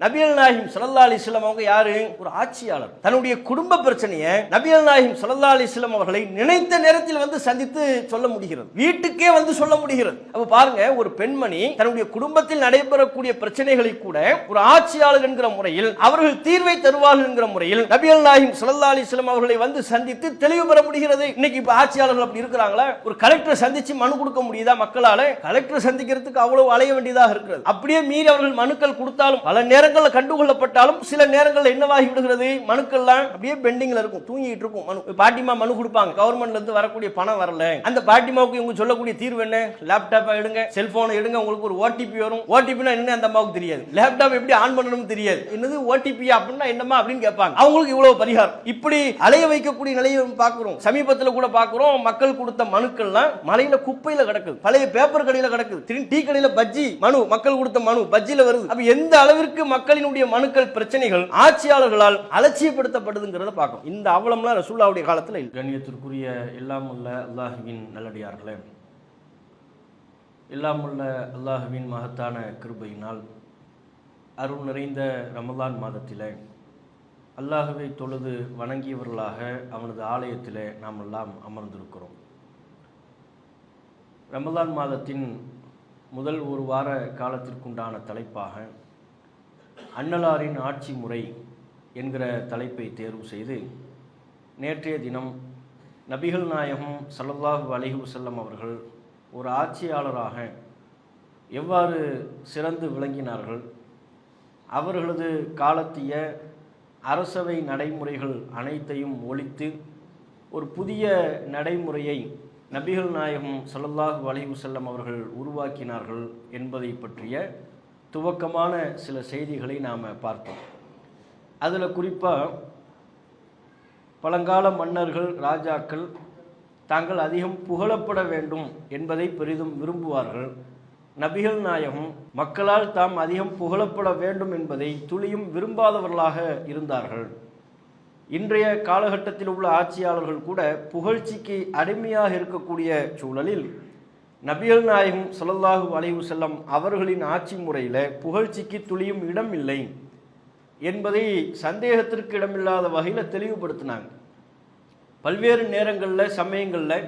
நபிகள் நாயகம் ஸல்லல்லாஹு அலைஹி வஸல்லம் அவங்க யாரு? ஒரு ஆட்சியாளர். தன்னுடைய குடும்ப பிரச்சனையை நபிகள் நாயகம் ஸல்லல்லாஹு அலைஹி வஸல்லம் அவர்களை நினைத்த நேரத்தில் வந்து சந்தித்து சொல்ல முடிகிறது, வீட்டுக்கே வந்து சொல்ல முடிகிறது. அப்ப பாருங்க, ஒரு பெண்மணி தன்னுடைய குடும்பத்தில் நடைபெறக்கூடிய பிரச்சனைகளை கூட ஒரு ஆட்சியாளர் என்கிற முறையில் அவர்கள் தீர்வை தருவார்கள் என்கிற முறையில் நபிகள் நாயகம் ஸல்லல்லாஹு அலைஹி வஸல்லம் அவர்களை வந்து சந்தித்து தெளிவு பெற முடிகிறது. இன்னைக்கு இப்ப ஆட்சியாளர்கள் அப்படி இருக்கிறாங்களா? ஒரு கலெக்டரை சந்திச்சு மனு கொடுக்க முடியுதா மக்களால? கலெக்டர் சந்திக்கிறதுக்கு அவ்வளவு அலைய வேண்டியதாக இருக்கிறது. அப்படியே மீறி அவர்கள் மனுக்கள் கொடுத்தாலும் பல நேரங்களில் கண்டுகொள்ளப்பட்டாலும் சில நேரங்களில் என்னவாகி விடுகிறது, மனுக்கள்லாம் அப்படியே பெண்டிங்ல இருக்கும், தூங்கிட்டு இருக்கும். மனு பாட்டிமா மனு கொடுப்பாங்க, கவர்மெண்ட்ல இருந்து வரக்கூடிய பணம் வரல. அந்த பாட்டிமாவுக்கு இவங்க சொல்லக்கூடிய தீர்வு என்ன? லேப்டாப் எடுங்க, செல்போனை எடுங்க, உங்களுக்கு ஒரு ஓடிபி வரும். ஓடிபினா என்ன அந்த அம்மாவுக்கு தெரியாது, லேப்டாப் எப்படி ஆன் பண்ணணும்னு தெரியாது. என்னது ஓடிபி அப்படின்னா என்னமா அப்படின்னு கேட்பாங்க. அவங்களுக்கு இவ்வளவு பரிகாரம். இப்படி அலைய வைக்கக்கூடிய நிலையை பார்க்கிறோம். சமீபத்தில் கூட பார்க்கிறோம், மக்கள் கொடுத்த மனுக்கள்லாம் மலையில குப்பையில கிடக்குது, பழைய பேப்பர் கடையில கிடக்குது, டீ கடையில பஜ்ஜி மனு, மக்கள் கொடுத்த மனு பஜ்ஜில வருது. அப்ப எந்த அளவிற்கு மக்களினுடைய மனுக்கள் பிரச்சனைகள் ஆட்சியாளர்களால் அலட்சியப்படுத்தப்படுதுங்கிறத பார்க்கும். இந்த அவலம்லாம் ரசூலுல்லாஹ்வுடைய காலத்தில் இல்லை. கண்ணியத்திற்குரிய எல்லாம் உள்ள அல்லாஹ்வின் நல்லடியார்களே, எல்லாம் உள்ள அல்லாஹ்வின் மகத்தான கிருபையினால் அருள் நிறைந்த ரமலான் மாதத்திலே அல்லாஹ்வை தொழுது வணங்கியவர்களாக அவனது ஆலயத்திலே நாம் எல்லாம் அமர்ந்திருக்கிறோம். ரமலான் மாதத்தின் முதல் ஒரு வார காலத்திற்குண்டான தலைப்பாக அன்னலாரின் ஆட்சி முறை என்கிற தலைப்பை தேர்வு செய்து நேற்றைய தினம் நபிகள் நாயகம் ஸல்லல்லாஹு அலைஹி வஸல்லம் அவர்கள் ஒரு ஆட்சியாளராக எவ்வாறு சிறந்து விளங்கினார்கள், அவர்களது காலத்திய அரசவை நடைமுறைகள் அனைத்தையும் ஒழித்து ஒரு புதிய நடைமுறையை நபிகள் நாயகம் ஸல்லல்லாஹு அலைஹி வஸல்லம் அவர்கள் உருவாக்கினார்கள் என்பதை பற்றிய துவக்கமான சில செய்திகளை நாம் பார்த்தோம். அதில் குறிப்பாக பழங்கால மன்னர்கள், ராஜாக்கள் தாங்கள் அதிகம் புகழப்பட வேண்டும் என்பதை பெரிதும் விரும்புவார்கள். நபிகள் நாயகம் மக்களால் தாம் அதிகம் புகழப்பட வேண்டும் என்பதை துளியும் விரும்பாதவர்களாக இருந்தார்கள். இன்றைய காலகட்டத்தில் உள்ள ஆட்சியாளர்கள் கூட புகழ்ச்சிக்கு அடிமையாக இருக்கக்கூடிய சூழலில் நபிகள் நாயகம் ஸல்லல்லாஹு அலைஹி வஸல்லம் அவர்களின் ஆட்சி முறையில் புகழ்ச்சிக்கு துளியும் இடம் இல்லை என்பதை சந்தேகத்திற்கு இடமில்லாத வகையில் தெளிவுபடுத்தினாங்க. பல்வேறு நேரங்களில், சமயங்களில்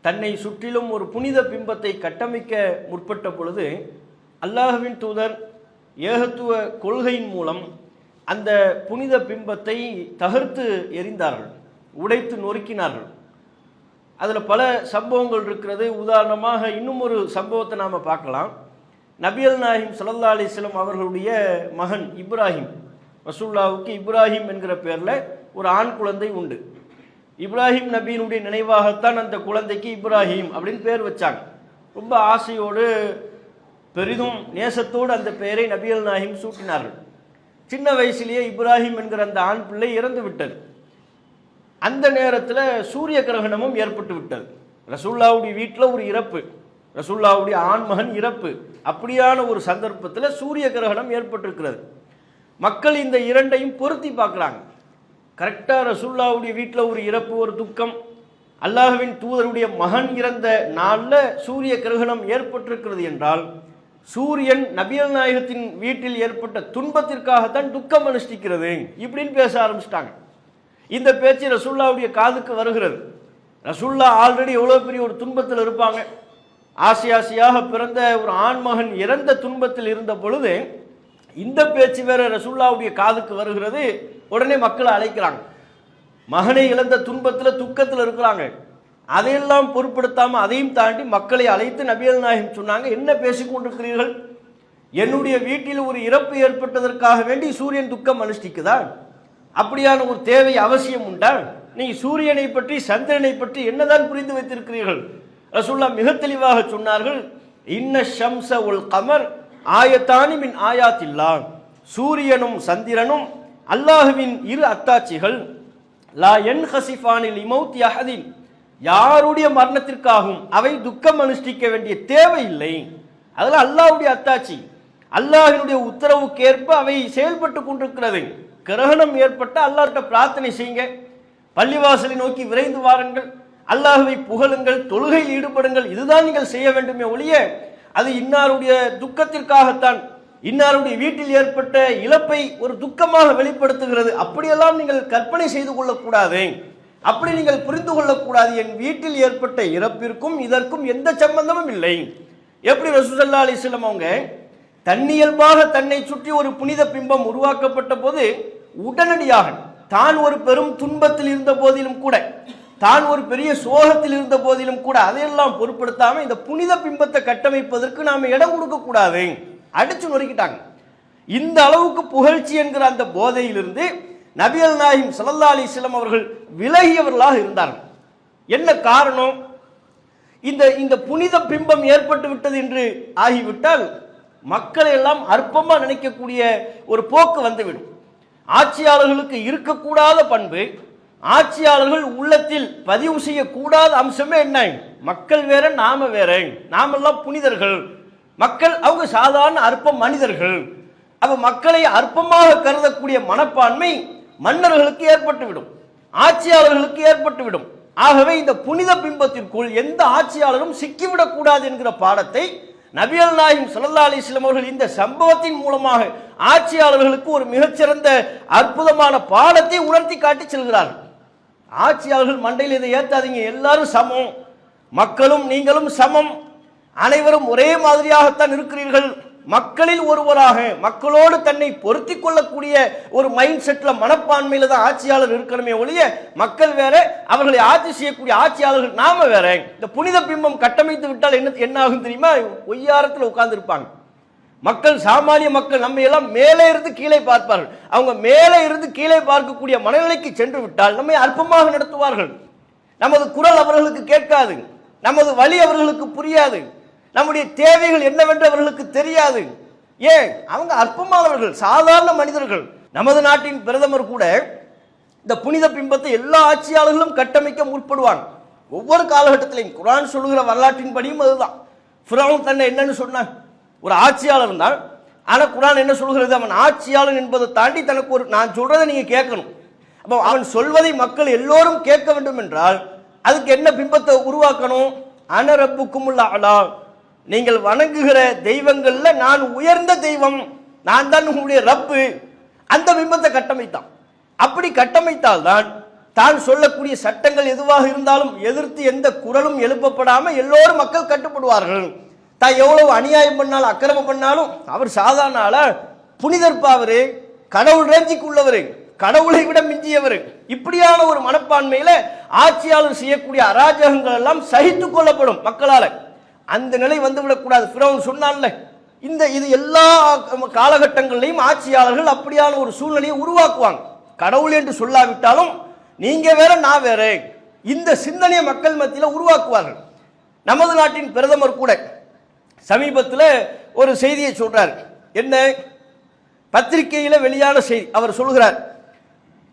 தன்னை சுற்றிலும் ஒரு புனித பிம்பத்தை கட்டமைக்க முற்பட்ட பொழுது அல்லாஹ்வின் தூதர் ஏகத்துவ கொள்கையின் மூலம் அந்த புனித பிம்பத்தை தகர்த்து எறிந்தார்கள், உடைத்து நொறுக்கினார்கள். அதில் பல சம்பவங்கள் இருக்கிறது. உதாரணமாக இன்னும் ஒரு சம்பவத்தை நாம் பார்க்கலாம். நபிகள் நாயகம் ஸல்லல்லாஹு அலைஹி வஸல்லம் அவர்களுடைய மகன் இப்ராஹிம், ரசூலுல்லாஹ்வுக்கு இப்ராஹிம் என்கிற பேரில் ஒரு ஆண் குழந்தை உண்டு. இப்ராஹிம் நபியினுடைய நினைவாகத்தான் அந்த குழந்தைக்கு இப்ராஹிம் அப்படின்னு பேர் வச்சாங்க. ரொம்ப ஆசையோடு பெரிதும் நேசத்தோடு அந்த பெயரை நபிகள் நாயகம் சூட்டினார்கள். சின்ன வயசிலேயே இப்ராஹிம் என்கிற அந்த ஆண் பிள்ளை இறந்து விட்டது. அந்த நேரத்தில் சூரிய கிரகணமும் ஏற்பட்டு விட்டது. ரசூலுல்லாஹ்வுடைய வீட்டில் ஒரு இறப்பு, ரசூலுல்லாஹ்வுடைய ஆண்மகன் இறப்பு, அப்படியான ஒரு சந்தர்ப்பத்தில் சூரிய கிரகணம் ஏற்பட்டிருக்கிறது. மக்கள் இந்த இரண்டையும் பொருத்தி பார்க்குறாங்க. கரெக்டாக ரசூலுல்லாஹ்வுடைய வீட்டில் ஒரு இறப்பு, ஒரு துக்கம், அல்லாஹ்வின் தூதருடைய மகன் இறந்த நாளில் சூரிய கிரகணம் ஏற்பட்டிருக்கிறது என்றால் சூரியன் நபிகள் நாயகத்தின் வீட்டில் ஏற்பட்ட துன்பத்திற்காகத்தான் துக்கம் அனுஷ்டிக்கிறது இப்படின்னு பேச ஆரம்பிச்சிட்டாங்க. இந்த பேச்சு ரசூலுல்லாஹ்வுடைய காதுக்கு வருகிறது. ரசூலுல்லாஹ் ஆல்ரெடி எவ்வளோ பெரிய ஒரு துன்பத்தில் இருப்பாங்க. ஆசையாக பிறந்த ஒரு ஆண்மகன் இறந்த துன்பத்தில் இருந்த பொழுது இந்த பேச்சு வேற ரசூலுல்லாஹ்வுடைய காதுக்கு வருகிறது. உடனே மக்களை அழைக்கிறாங்க. மகனை இழந்த துன்பத்தில், துக்கத்தில் இருக்கிறாங்க. அதையெல்லாம் பொருட்படுத்தாமல் அதையும் தாண்டி மக்களை அழைத்து நபிகள் நாயகம் சொன்னாங்க, என்ன பேசிக்கொண்டிருக்கிறீர்கள்? என்னுடைய வீட்டில் ஒரு இறப்பு ஏற்பட்டதற்காக வேண்டி சூரியன் துக்கம் அனுஷ்டிக்குதா? அப்படியான ஒரு தேவை அவசியம் உண்டா? நீங்க சூரியனை பற்றி, சந்திரனை பற்றி என்னதான் புரிந்து வைத்திருக்கிறீர்கள்? ரசூலுல்லாஹ் மிக தெளிவாக சொன்னார்கள், இன்ன ஷம்ஸ வல் கமர் ஆயத்தானி மின் ஆயாத்தில்லாஹ், சூரியனும் சந்திரனும் அல்லாஹ்வின் இரு அத்தாட்சிகள். லா யன்ஹசிஃபானி லிமௌத்தி அஹதின், யாருடைய மரணத்திற்காகவும் அவை துக்கம் அனுஷ்டிக்க வேண்டிய தேவை இல்லை. அதெல்லாம் அல்லாஹ்வுடைய அத்தாட்சி, அல்லாஹ்வினுடைய உத்தரவுக்கு ஏற்ப அவை செயல்பட்டு கொண்டிருக்கிறது. கிரகணம் ஏற்பட்ட அல்லாஹ்ட்ட பிரார்த்தனை செய்யுங்க, பள்ளிவாசலை நோக்கி விரைந்து வாருங்கள், அல்லாஹ்வை புகழுங்கள், தொழுகையில் ஈடுபடுங்கள். இதுதான் நீங்கள் செய்ய வேண்டுமே ஒழிய அது இன்னாருடைய துக்கத்திற்காகத்தான், இன்னாருடைய வீட்டில் ஏற்பட்ட இழப்பை ஒரு துக்கமாக வெளிப்படுத்துகிறது. அப்படியெல்லாம் நீங்கள் கற்பனை செய்து கொள்ளக்கூடாது, அப்படி நீங்கள் புரிந்து கொள்ளக்கூடாது. என் வீட்டில் ஏற்பட்ட இறப்பிற்கும் இதற்கும் எந்த சம்பந்தமும் இல்லை. எப்படி ரசூல் ஸல்லல்லாஹு அலைஹி வஸல்லம் அவங்க தன்னியல்பாக தன்னை சுற்றி ஒரு புனித பிம்பம் உருவாக்கப்பட்ட போது உடனடியாக தான் ஒரு பெரும் துன்பத்தில் இருந்த போதிலும் கூட, தான் ஒரு பெரிய சோகத்தில் இருந்த போதிலும் கூட அதையெல்லாம் பொருட்படுத்தாம இந்த புனித பிம்பத்தை கட்டமைப்பதற்கு நாம இடம் கொடுக்க கூடாது, அடிச்சு நொறுக்கிட்டாங்க. இந்த அளவுக்கு புகழ்ச்சி என்கிற அந்த போதையிலிருந்து நபிகள் நாயகம் ஸல்லல்லாஹு அலைஹி வஸல்லம் அவர்கள் விலகியவர்களாக இருந்தார்கள். என்ன காரணம்? இந்த புனித பிம்பம் ஏற்பட்டு விட்டது என்று ஆகிவிட்டால் மக்களை எல்லாம் அற்பமா நினைக்கக்கூடிய ஒரு போக்கு வந்துவிடும். ஆட்சியாளர்களுக்கு இருக்கக்கூடாத பண்பு, ஆட்சியாளர்கள் உள்ளத்தில் பதிவு செய்யக்கூடாத அம்சமே என்ன? மக்கள் வேற நாம வேற, நாமெல்லாம் புனிதர்கள், மக்கள் அவங்க சாதாரண அற்ப மனிதர்கள். அப்ப மக்களை அற்பமாக கருதக்கூடிய மனப்பான்மை மன்னர்களுக்கு ஏற்பட்டுவிடும், ஆட்சியாளர்களுக்கு ஏற்பட்டுவிடும். ஆகவே இந்த புனித பிம்பத்திற்குள் எந்த ஆட்சியாளரும் சிக்கிவிடக் கூடாது என்கிற பாடத்தை நபிகள் நாயகம் ஸல்லல்லாஹு அலைஹி வஸல்லம் அவர்கள் இந்த சம்பவத்தின் மூலமாக ஆட்சியாளர்களுக்கு ஒரு மிகச்சிறந்த அற்புதமான பாடத்தை உணர்த்தி காட்டி செல்கிறார்கள். ஆட்சியாளர்கள் மண்டையில் இதை ஏத்தாதீங்க, எல்லாரும் சமம், மக்களும் நீங்களும் சமம், அனைவரும் ஒரே மாதிரியாகத்தான் இருக்கிறீர்கள், மக்களில் ஒருவராக மக்களோடு தன்னை பொருத்தி கொள்ளக்கூடிய ஒரு மைண்ட் செட்ல மனப்பான்மையில தான் ஆட்சியாளர் இருக்கணுமே ஒழிய மக்கள் வேற, அவர்களை ஆட்சி செய்யக்கூடிய ஆட்சியாளர்கள் நாம வேற. இந்த புனித பிம்பம் கட்டமைத்து விட்டால் என்ன ஆகும் தெரியுமா? ஒய்யாரத்தில் உட்கார்ந்து இருப்பாங்க மக்கள், சாமானிய மக்கள் நம்ம எல்லாம் மேலே இருந்து கீழே பார்ப்பார்கள். அவங்க மேலே இருந்து கீழே பார்க்கக்கூடிய மனநிலைக்கு சென்று விட்டால் நம்மை அற்பமாக நடத்துவார்கள். நமது குரல் அவர்களுக்கு கேட்காது, நமது வழி அவர்களுக்கு புரியாது, நம்முடைய தேவைகள் என்னவென்று அவர்களுக்கு தெரியாது. ஏன்? அவங்க அற்பமானவர்கள், சாதாரண மனிதர்கள். நமது நாட்டின் பிரதமர் கூட இந்த புனித பிம்பத்தை எல்லா ஆட்சியாளர்களும் கட்டமைக்க முற்படுவாங்க. ஒவ்வொரு காலகட்டத்திலையும் குர்ஆன் சொல்லுகிற வரலாற்றின் படியும் அதுதான். ஃபிரௌன் தன்னை என்னன்னு சொன்னான்? ஒரு ஆட்சியாளர் தான். ஆனா குர்ஆன் என்ன சொல்கிறது? அவன் ஆட்சியாளன் என்பதை தாண்டி தனக்கு ஒரு, நான் சொல்றதை நீங்க கேட்கணும். அப்போ அவன் சொல்வதை மக்கள் எல்லோரும் கேட்க வேண்டும் என்றால் அதுக்கு என்ன பிம்பத்தை உருவாக்கணும்? அன ரப்புக்குமுல் அலா, நீங்கள் வணங்குகிற தெய்வங்கள்ல நான் உயர்ந்த தெய்வம், நான் தான் உங்களுடைய ரப்பு. அந்த பிம்பத்தை கட்டமைத்தான். அப்படி கட்டமைத்தால்தான் தான் சொல்லக்கூடிய சட்டங்கள் எதுவாக இருந்தாலும் எதிர்த்து எந்த குரலும் எழுப்பப்படாம எல்லோரும் மக்கள் கட்டுப்படுவார்கள். தான் எவ்வளவு அநியாயம் பண்ணாலும் அக்கிரமம் பண்ணாலும் அவர் சாதாரண ஆளா? புனிதர்பாவரு, கடவுள் ரேஞ்சிக்கு உள்ளவரு, கடவுளை விட மிஞ்சியவர். இப்படியான ஒரு மனப்பான்மையில ஆட்சியாளர் செய்யக்கூடிய அராஜகங்கள் எல்லாம் சகித்துக் கொள்ளப்படும் மக்களால. அந்த நிலை வந்துவிடக்கூடாது. ஃபிரௌன் சொன்னான்ல, இது எல்லா காலகட்டங்களிலையும் ஆட்சியாளர்கள் அப்படியான ஒரு சூழ்நிலையை உருவாக்குவாங்க. கடவுள் என்று சொல்லாவிட்டாலும் நீங்க வேற நான் வேற, இந்த சிந்தனையை மக்கள் மத்தியில் உருவாக்குவார்கள். நமது நாட்டின் பிரதமர் கூட சமீபத்தில் ஒரு செய்தியை சொல்றார். என்ன? பத்திரிகையில வெளியான செய்தி. அவர் சொல்லுகிறார்,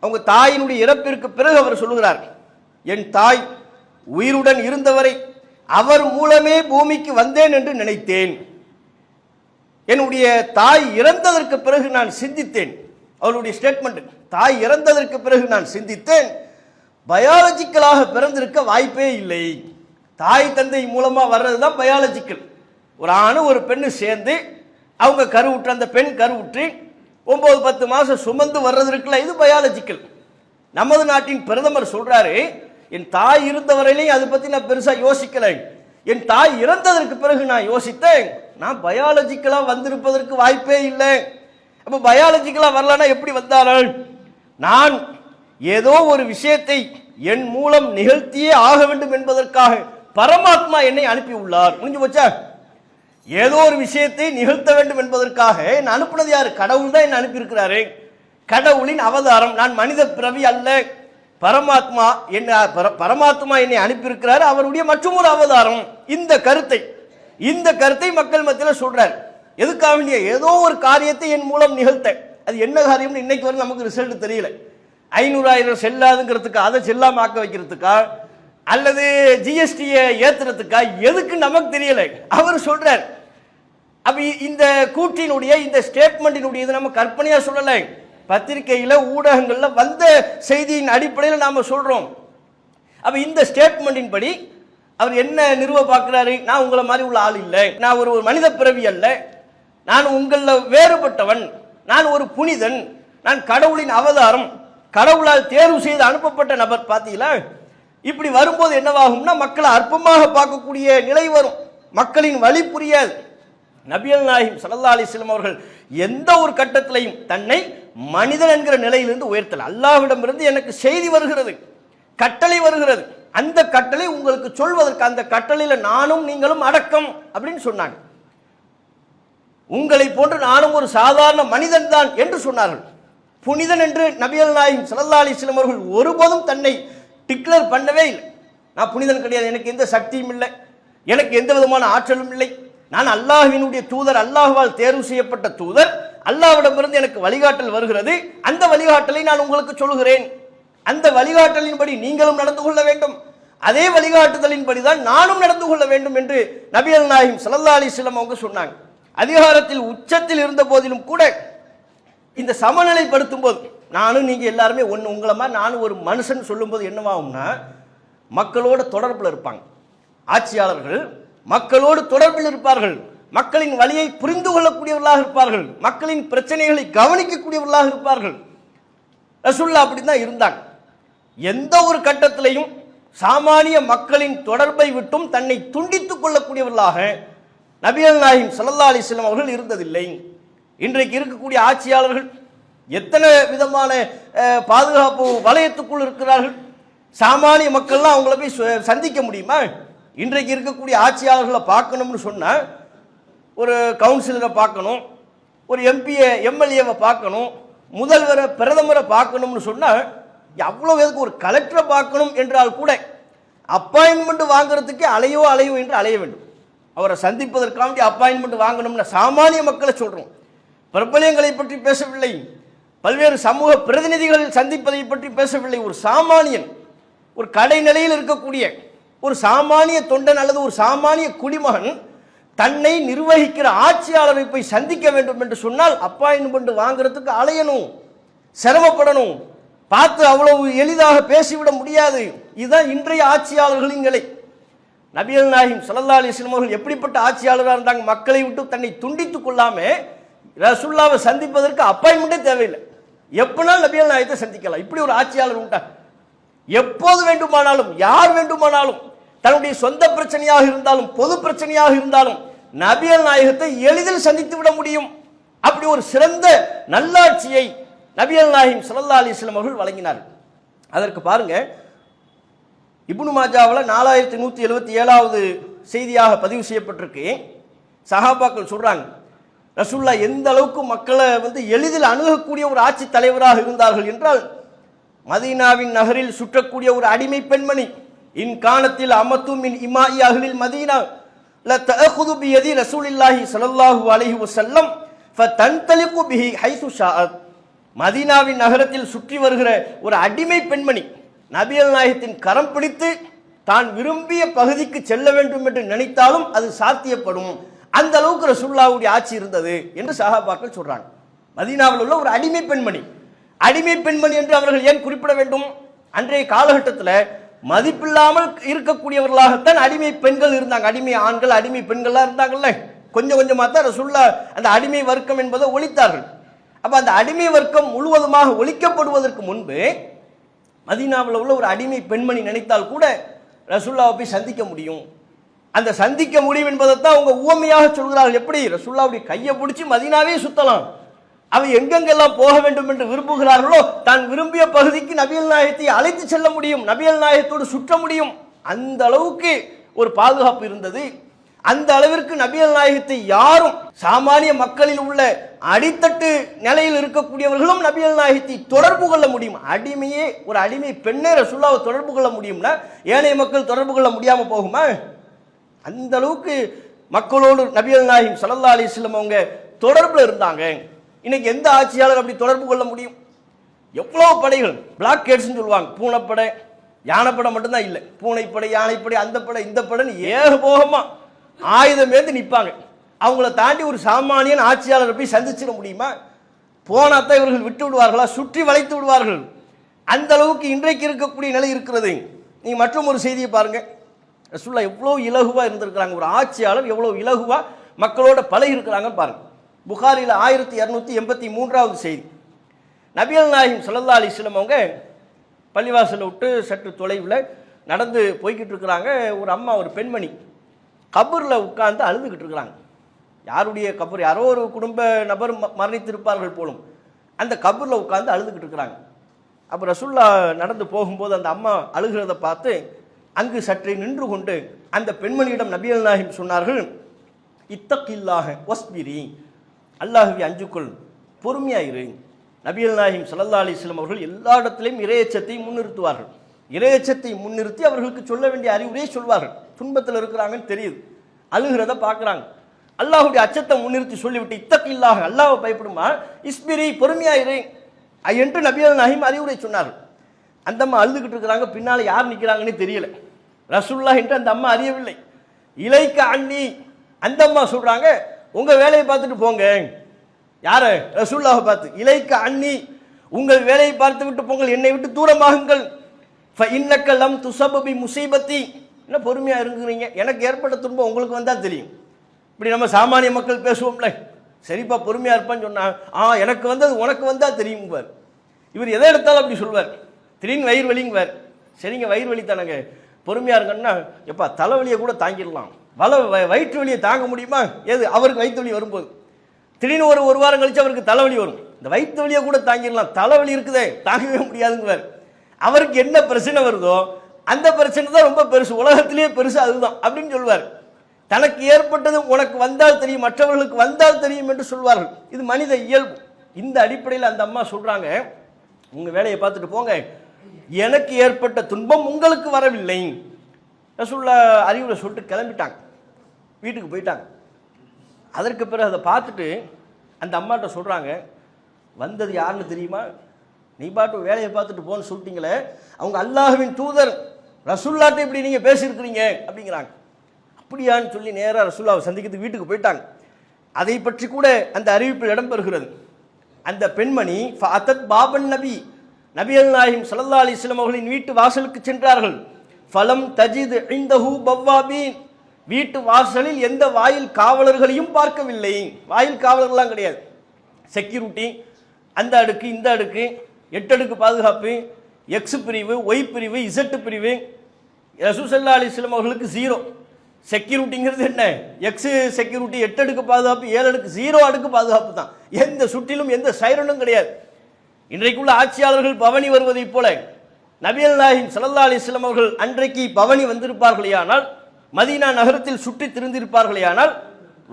அவங்க தாயினுடைய இறப்பிற்கு பிறகு அவர் சொல்லுகிறார், என் தாய் உயிருடன் இருந்தவரை அவர் மூலமே பூமிக்கு வந்தேன் என்று நினைத்தேன். என்னுடைய தாய் இறந்ததற்கு பிறகு நான் சிந்தித்தேன். அவருடைய ஸ்டேட்மெண்ட், தாய் இறந்ததற்கு பிறகு நான் சிந்தித்தேன், பயாலஜிக்கலாக பிறந்திருக்க வாய்ப்பே இல்லை. தாய் தந்தை மூலமா வர்றதுதான் பயாலஜிக்கல். ஒரு ஆணு ஒரு பெண்ணு சேர்ந்து அவங்க கருவுற்று, அந்த பெண் கருவுற்று 9-10 மாசம் சுமந்து வர்றது இருக்குல்ல, இது பயாலஜிக்கல். நமது நாட்டின் பிரதமர் சொல்றாரு, என் தாய் இருந்தவரையிலையும் அதை பத்தி நான் பெருசா யோசிக்கல, என் தாய் இறந்ததற்கு பிறகு நான் யோசித்தேன், நான் பயாலஜிக்கலா வந்திருப்பதற்கு வாய்ப்பே இல்லை. அப்ப பயாலஜிக்கலா வரலன்னா எப்படி வந்தார்கள்? நான் ஏதோ ஒரு விஷயத்தை என் மூலம் நிகழ்த்தியே ஆக வேண்டும் என்பதற்காக பரமாத்மா என்னை அனுப்பி உள்ளார். முடிஞ்சு போச்சா? ஏதோ ஒரு விஷயத்தை நிகழ்த்த வேண்டும் என்பதற்காக என்ன அனுப்புனது யாரு? கடவுள் தான் என்ன அனுப்பி இருக்கிறாரு. கடவுளின் அவதாரம், நான் மனித பிறவி அல்ல, பரமாத்மா என்னை அனுப்பியிருக்கிறார், அவருடைய மற்றொரு அவதாரம். இந்த கருத்தை மக்கள் மத்தியில் சொல்றார். எதுக்காக வேண்டிய? ஏதோ ஒரு காரியத்தை என் மூலம் நிகழ்த்த. அது என்ன காரியம்னு இன்னைக்கு வரை நமக்கு ரிசல்ட் தெரியல. 500,000 செல்லாதுங்கிறதுக்கா, அதை செல்லாம ஆக்க வைக்கிறதுக்கா, அல்லது ஜிஎஸ்டியை ஏத்துறதுக்கா, எதுக்கு நமக்கு தெரியல. அவர் சொல்றார். அப்ப இந்த கூட்டினுடைய, இந்த ஸ்டேட்மெண்டினுடைய இது நம்ம கற்பனையா சொல்லல, பத்திரிகையில ஊடகங்கள்ல வந்த செய்தியின் அடிப்படையில் நாம சொல்றோம். அப்ப இந்த ஸ்டேட்மெண்டின் படி அவர் என்ன நிறுவ பார்க்கிறாரு? நான் உங்களை மாதிரி உள்ள ஆள் இல்லை, நான் ஒரு மனித பிறவி அல்ல, நான் உங்களில் வேறுபட்டவன், நான் ஒரு புனிதன், நான் கடவுளின் அவதாரம், கடவுளால் தேர்வு செய்து அனுப்பப்பட்ட நபர். பார்த்தீங்களா? இப்படி வரும்போது என்னவாகும்னா மக்களை அற்பமாக பார்க்கக்கூடிய நிலை வரும், மக்களின் வழி புரியாது. நபிகள் நாயகம் ஸல்லல்லாஹு அலைஹி வஸல்லம் அவர்கள் எந்த ஒரு கட்டத்திலையும் தன்னை மனிதன் என்கிற நிலையிலிருந்து உயர்த்தல. அல்லாஹ்விடமிருந்து எனக்கு செய்தி வருகிறது, கட்டளை வருகிறது, அந்த கட்டளை உங்களுக்கு சொல்வதற்கு, அந்த கட்டளையில நானும் நீங்களும் அடக்கம் அப்படின்னு சொன்னாங்க. உங்களை போன்று நானும் ஒரு சாதாரண மனிதன் தான் என்று சொன்னார்கள். புனிதன் என்று நபிகள் நாயகம் ஸல்லல்லாஹு அலைஹி வஸல்லம் அவர்கள் ஒருபோதும் தன்னை டிக்ளேர் பண்ணவே இல்லை. நான் புனிதன் கிடையாது, எனக்கு எந்த சக்தியும் இல்லை, எனக்கு எந்த விதமான ஆற்றலும் இல்லை, நான் அல்லாஹ்வினுடைய தூதர், அல்லாஹ்வால் தேர்வு செய்யப்பட்ட தூதர், அல்லாஹ்விடமிருந்து எனக்கு வழிகாட்டல் வருகிறது, அந்த வழிகாட்டலை நான் உங்களுக்கு சொல்கிறேன், அந்த வழிகாட்டலின்படி நீங்களும் நடந்து கொள்ள வேண்டும், அதே வழிகாட்டுதலின்படி தான் நானும் நடந்து கொள்ள வேண்டும் என்று நபிகள் நாயகம் ஸல்லல்லாஹு அலைஹி வஸல்லம் அவங்க சொன்னாங்க. அதிகாரத்தில் உச்சத்தில் இருந்த போதிலும் கூட இந்த சமநிலைப்படுத்தும் போது, நானும் நீங்க எல்லாருமே ஒன்று, உங்களை மாதிரி நானும் ஒரு மனுஷன் சொல்லும்போது என்னவாகும்னா மக்களோட தொடர்பில் இருப்பாங்க. ஆட்சியாளர்கள் மக்களோடு தொடர்பில் இருப்பார்கள், மக்களின் வழியை புரிந்து கொள்ளக்கூடியவர்களாக இருப்பார்கள், மக்களின் பிரச்சனைகளை கவனிக்கக்கூடியவர்களாக இருப்பார்கள். ரசூலுல்லாஹ் அப்படிதான் இருந்தாங்க. எந்த ஒரு கட்டத்திலையும் சாமானிய மக்களின் தொடர்பை விட்டும் தன்னை துண்டித்துக் கொள்ளக்கூடியவர்களாக நபிகள் நாயகம் ஸல்லல்லாஹு அலைஹி வஸல்லம் அவர்கள் இருந்ததில்லை. இன்றைக்கு இருக்கக்கூடிய ஆட்சியாளர்கள் எத்தனை விதமான பாதுகாப்பு வலயத்துக்குள் இருக்கிறார்கள். சாமானிய மக்கள்லாம் அவங்கள போய் சந்திக்க முடியுமா? இன்றைக்கு இருக்கக்கூடிய ஆட்சியாளர்களை பார்க்கணும்னு சொன்னால் ஒரு கவுன்சிலரை பார்க்கணும், ஒரு எம்பியை எம்எல்ஏவை பார்க்கணும், முதல்வரை பிரதமரை பார்க்கணும்னு சொன்னால் அவ்வளோ எதுக்கு ஒரு கலெக்டரை பார்க்கணும் என்றால் கூட அப்பாயின்மெண்ட் வாங்குறதுக்கே அலையோ என்று அலைய வேண்டும். அவரை சந்திப்பதற்காக அப்பாயின்மெண்ட் வாங்கணும்னா சாமானிய மக்களை சொல்கிறோம், பிரபலங்களை பற்றி பேசவில்லை, பல்வேறு சமூக பிரதிநிதிகள் சந்திப்பதை பற்றி பேசவில்லை. ஒரு சாமானியன், ஒரு கடைநிலையில் இருக்கக்கூடிய ஒரு சாமானிய தொண்டன் அல்லது ஒரு சாமானிய குடிமகன் தன்னை நிர்வகிக்கிற ஆட்சியாளரை போய் சந்திக்க வேண்டும் என்று சொன்னால் அப்பாயின்மெண்ட் வாங்குறதுக்கு அலையணும், சிரமப்படணும், பார்த்து அவ்வளவு எளிதாக பேசிவிட முடியாது. இதுதான் இன்றைய ஆட்சியாளர்களின் நிலை. நபிகள் நாயகம் ஸல்லல்லாஹு அலைஹி வஸல்லம் அவர்கள் எப்படிப்பட்ட ஆட்சியாளராக இருந்தாங்க? மக்களை விட்டு தன்னை துண்டித்துக் கொள்ளாம ரசூலுல்லாஹ்வை சந்திப்பதற்கு அப்பாயின்மெண்டே தேவையில்லை, எப்பனாலும் நபிகள் நாயகத்தை சந்திக்கலாம். இப்படி ஒரு ஆட்சியாளர் உண்டா? எப்போது வேண்டுமானாலும் யார் வேண்டுமானாலும் தன்னுடைய சொந்த பிரச்சனையாக இருந்தாலும் பொது பிரச்சனையாக இருந்தாலும் நபிகள் நாயகத்தை எளிதில் சந்தித்து விட முடியும். அப்படி ஒரு சிறந்த நல்லாட்சியை நபிகள் நாயகம் ஸல்லல்லாஹு அலைஹி வஸல்லம் அவர்கள் வழங்கினார். அதற்கு பாருங்க, இப்னு மாஜாவில் 4177வது செய்தியாக பதிவு செய்யப்பட்டிருக்கு. சஹாபாக்கள் சொல்றாங்க, ரசூலுல்லாஹ் எந்த அளவுக்கு மக்களை எளிதில் அணுகக்கூடிய ஒரு ஆட்சி தலைவராக இருந்தார்கள் என்றால், மதீனாவின் நகரில் சுற்றக்கூடிய ஒரு அடிமை பெண்மணி, இன் காணத்தில் அமத்து மின் இமாஇ அஹ்லில் மதீனா ல தஅഖுது பியதி ரசூலில்லாஹி ஸல்லல்லாஹு அலைஹி வஸல்லம் ஃபதன்தலிகு பிஹி ஹைது ஷாஅத். மதீனாவின் நகரத்தில் சுற்றி வருகிற ஒரு அடிமை பெண்மணி நபிகள் நாயகத்தின் கரம் பிடித்து தான் விரும்பிய பகுதிக்கு செல்ல வேண்டும் என்று நினைத்தாலும் அது சாத்தியப்படும். அந்த அளவுக்கு ரசூலுல்லாஹ்வுடைய ஆட்சி இருந்தது என்று சஹாபாக்கள் சொல்றாங்க. மதீனாவில் உள்ள ஒரு அடிமை பெண்மணி, அடிமை பெண்மணி என்று அவர்கள் ஏன் குறிப்பிட வேண்டும்? அன்றைய காலகட்டத்தில் மதிப்பில்லாமல் இருக்கக்கூடியவர்களாகத்தான் அடிமை பெண்கள் இருந்தாங்க. அடிமை ஆண்கள் அடிமை பெண்கள்லாம் இருந்தாங்கல்ல, கொஞ்சம் கொஞ்சமாக தான் ரசூலுல்லாஹ் அந்த அடிமை வர்க்கம் என்பதை ஒழித்தார்கள். அப்ப அந்த அடிமை வர்க்கம் முழுவதுமாக ஒழிக்கப்படுவதற்கு முன்பு மதீனாவில் உள்ள ஒரு அடிமை பெண்மணி நினைத்தால் கூட ரசூலுல்லாஹ்வை போய் சந்திக்க முடியும். அந்த சந்திக்க முடியும் என்பதைத்தான் அவங்க உவமையாக சொல்கிறார்கள். எப்படி? ரசூலுல்லாஹ்வுடைய கையை பிடிச்சி மதீனாவே சுத்தலாம், அவை எங்கெங்கெல்லாம் போக வேண்டும் என்று விரும்புகிறார்களோ தான் விரும்பிய பகுதிக்கு நபிகள் நாயகத்தை அழைத்து செல்ல முடியும், நபிகள் நாயகத்தோடு சுற்ற முடியும். அந்த அளவுக்கு ஒரு பாதுகாப்பு இருந்தது. அந்த அளவிற்கு நபிகள் நாயகத்தை யாரும், சாமானிய மக்களில் உள்ள அடித்தட்டு நிலையில் இருக்கக்கூடியவர்களும் நபிகள் நாயகத்தை தொடர்பு கொள்ள முடியும். அடிமையே, ஒரு அடிமை பெண்ணே ரசூலுல்லாஹ்வை தொடர்பு கொள்ள முடியும்னா ஏனைய மக்கள் தொடர்பு கொள்ள முடியாம போகுமா? அந்த அளவுக்கு மக்களோடு நபிகள் நாயகம் ஸல்லல்லாஹு அலைஹி வஸல்லம் அவங்க தொடர்புல இருந்தாங்க. இன்னைக்கு எந்த ஆட்சியாளர் அப்படி தொடர்பு கொள்ள முடியும்? எவ்வளவு படைகள், பிளாக்கேட்ஸ்ன்னு சொல்லுவாங்க, பூனைப்படை யானைப்படை மட்டும்தான் இல்லை, பூனைப்படை யானைப்படை அந்த படை இந்த படைன்னு ஏகபோகமா ஆயுதம் ஏந்து நிற்பாங்க. அவங்கள தாண்டி ஒரு சாமானியன் ஆட்சியாளரை போய் சந்திச்சிட முடியுமா? போனாத்தான் இவர்கள் விட்டு விடுவார்களா? சுற்றி வளைத்து விடுவார்கள். அந்த அளவுக்கு இன்றைக்கு இருக்கக்கூடிய நிலை இருக்கிறது. நீங்க மற்றும் ஒரு செய்தியை பாருங்க, ரசூலுல்லாஹ் எவ்வளவு இலகுவா இருந்திருக்கிறாங்க, ஒரு ஆட்சியாளர் எவ்வளவு இலகுவா மக்களோட பழகி இருக்கிறாங்கன்னு பாருங்க. புகாரில் 1283வது செய்தி. நபிகள் நாயகம் ஸல்லல்லாஹு அலைஹி வஸல்லம் அவங்க பள்ளிவாசலை விட்டு சற்று தொலைவில் நடந்து போய்கிட்டு இருக்கிறாங்க. ஒரு அம்மா, ஒரு பெண்மணி கபூரில் உட்கார்ந்து அழுதுகிட்டு இருக்கிறாங்க. யாருடைய கபூர்? யாரோ ஒரு குடும்ப நபர் மரணித்திருப்பார்கள் போலும். அந்த கபூரில் உட்கார்ந்து அழுதுகிட்டு இருக்கிறாங்க. அப்போ ரசூல்லா நடந்து போகும்போது அந்த அம்மா அழுகிறத பார்த்து அங்கு சற்றே நின்று கொண்டு அந்த பெண்மணியிடம் நபிகள் நாயகம் சொன்னார்கள், இத்தகில்லாஹ வஸ்பிரி, அல்லாஹ்வை அஞ்சுக்கொள், பொறுமையாயிரு. நபிகள் நாயகம் ஸல்லல்லாஹு அலைஹி வஸல்லம் அவர்கள் எல்லா இடத்திலையும் இறையச்சத்தை முன்னிறுத்துவார்கள். இறையச்சத்தை முன்னிறுத்தி அவர்களுக்கு சொல்ல வேண்டிய அறிவுரையை சொல்வார்கள். துன்பத்தில் இருக்கிறாங்கன்னு தெரியுது, அழுகிறத பார்க்குறாங்க. அல்லாஹுடைய அச்சத்தை முன்னிறுத்தி சொல்லிவிட்டு இத்தகில்லாஹ, அல்லாஹ்வை பயப்படுமா, இஸ்பிரி, பொறுமையாயிரு என்று நபிகள் நாயகம் அறிவுரை சொன்னார்கள். அந்த அம்மா அழுதுகிட்டு இருக்கிறாங்க. பின்னால் யார் நிற்கிறாங்கன்னு தெரியல. ரசூலுல்லாஹ் என்று அந்த அம்மா அறியவில்லை. இலைக்க அண்ணி, அந்த அம்மா சொல்றாங்க, உங்க வேலையை பார்த்துட்டு போங்க. யார? ரசூலுல்லாஹை பார்த்து. இலைக்க அண்ணி, உங்கள் வேலையை பார்த்து விட்டு போங்கள், என்னை விட்டு தூரமாகுங்கள். ஃபஇன்னக லம் துஸப பி முஸீபத்தி, என்ன பொறுமையா இருக்கிறீங்க, எனக்கு ஏற்பட்ட துன்பம் உங்களுக்கு வந்தா தெரியும். இப்படி நம்ம சாமானிய மக்கள் பேசுவோம்ல, சரிப்பா பொறுமையா இருப்பான்னு சொன்னா, எனக்கு வந்தது உனக்கு வந்தா தெரியும் பார். இவர் எதை எடுத்தாலும் அப்படி சொல்வார். திடீர்னு வயிறு வலிங்குவார். சரிங்க, வயிறு வலி தானங்க, பொறுமையா இருக்குன்னா, எப்பா தலைவலியை கூட தாங்கிடலாம், வயிற்று வலியை தாங்க முடியுமா? எது? அவருக்கு வயிற்று வலி வரும்போது திடீர்னு ஒரு வாரம் கழிச்சு அவருக்கு தலைவலி வரும். இந்த வயிற்று வலியை கூட தாங்கிடலாம், தலைவலி இருக்குதே தாங்கவே முடியாதுங்குவார். அவருக்கு என்ன பிரச்சனை வருதோ அந்த பிரச்சனை தான் ரொம்ப பெருசு, உலகத்திலேயே பெருசு அதுதான் அப்படின்னு சொல்வார். தனக்கு ஏற்பட்டது உனக்கு வந்தால் தெரியும், மற்றவர்களுக்கு வந்தால் தெரியும் என்று சொல்வார்கள். இது மனித இயல்பு. இந்த அடிப்படையில் அந்த அம்மா சொல்றாங்க, உங்க வேலையை பார்த்துட்டு போங்க, எனக்கு ஏற்பட்ட துன்பம் உங்களுக்கு வரவில்லை. ரசூலுல்லாஹ் அறிவுரை சொல்லிட்டு கிளம்பிட்டாங்க, வீட்டுக்கு போயிட்டாங்க. அதற்கு பிறகு அதை பார்த்துட்டு அந்த அம்மாட்ட சொல்றாங்க, வந்தது யாருன்னு தெரியுமா? நீ பாட்டு வேலையை பார்த்துட்டு போன்னு சொல்லிட்டீங்களே, அவங்க அல்லாஹ்வின் தூதர், ரசூலுல்லாஹ்ட்ட இப்படி நீங்க பேசியிருக்கிறீங்க அப்படிங்கிறாங்க. அப்படியான்னு சொல்லி நேராக ரசூலுல்லாஹ்வை சந்திக்கிறதுக்கு வீட்டுக்கு போயிட்டாங்க. அதை பற்றி கூட அந்த அறிவிப்பில் இடம்பெறுகிறது. அந்த பெண்மணி ஃபஅத்தத் பாபன் நபி, நபிகள் நாயகம் ஸல்லல்லாஹு அலைஹி வஸல்லம் அவர்களின் வீட்டு வாசலுக்கு சென்றார்கள். ஃபலம் தஜித் இந்தஹு பவ்வாபீன், வீட்டு வாசலில் எந்த வாயில் காவலர்களையும் பார்க்கவில்லை. வாயில் காவலர்கள்லாம் கிடையாது, செக்யூரிட்டி, அந்த அடுக்கு இந்த அடுக்கு, 8 அடுக்கு பாதுகாப்பு, எக்ஸ் பிரிவு, ஒய் பிரிவு, இசட் பிரிவு. ரசூல் ஸல்லல்லாஹு அலைஹி வஸல்லம் அவர்களுக்கு 0 செக்யூரிட்டிங்கிறது. என்ன எக்ஸ் செக்யூரிட்டி, 8 அடுக்கு பாதுகாப்பு, 7 அடுக்கு, 0 அடுக்கு பாதுகாப்பு தான். எந்த சுற்றிலும் எந்த சைரனும் கிடையாது. இன்றைக்குள்ள ஆட்சியாளர்கள் பவனி வருவதை போல நபிகள் நாயகம் ஸல்லல்லாஹு அலைஹி வஸல்லம் அவர்கள் அன்றைக்கு பவனி வந்திருப்பார்களேயானால், மதீனா நகரத்தில் சுற்றி திரிந்திருப்பார்களேயானால்,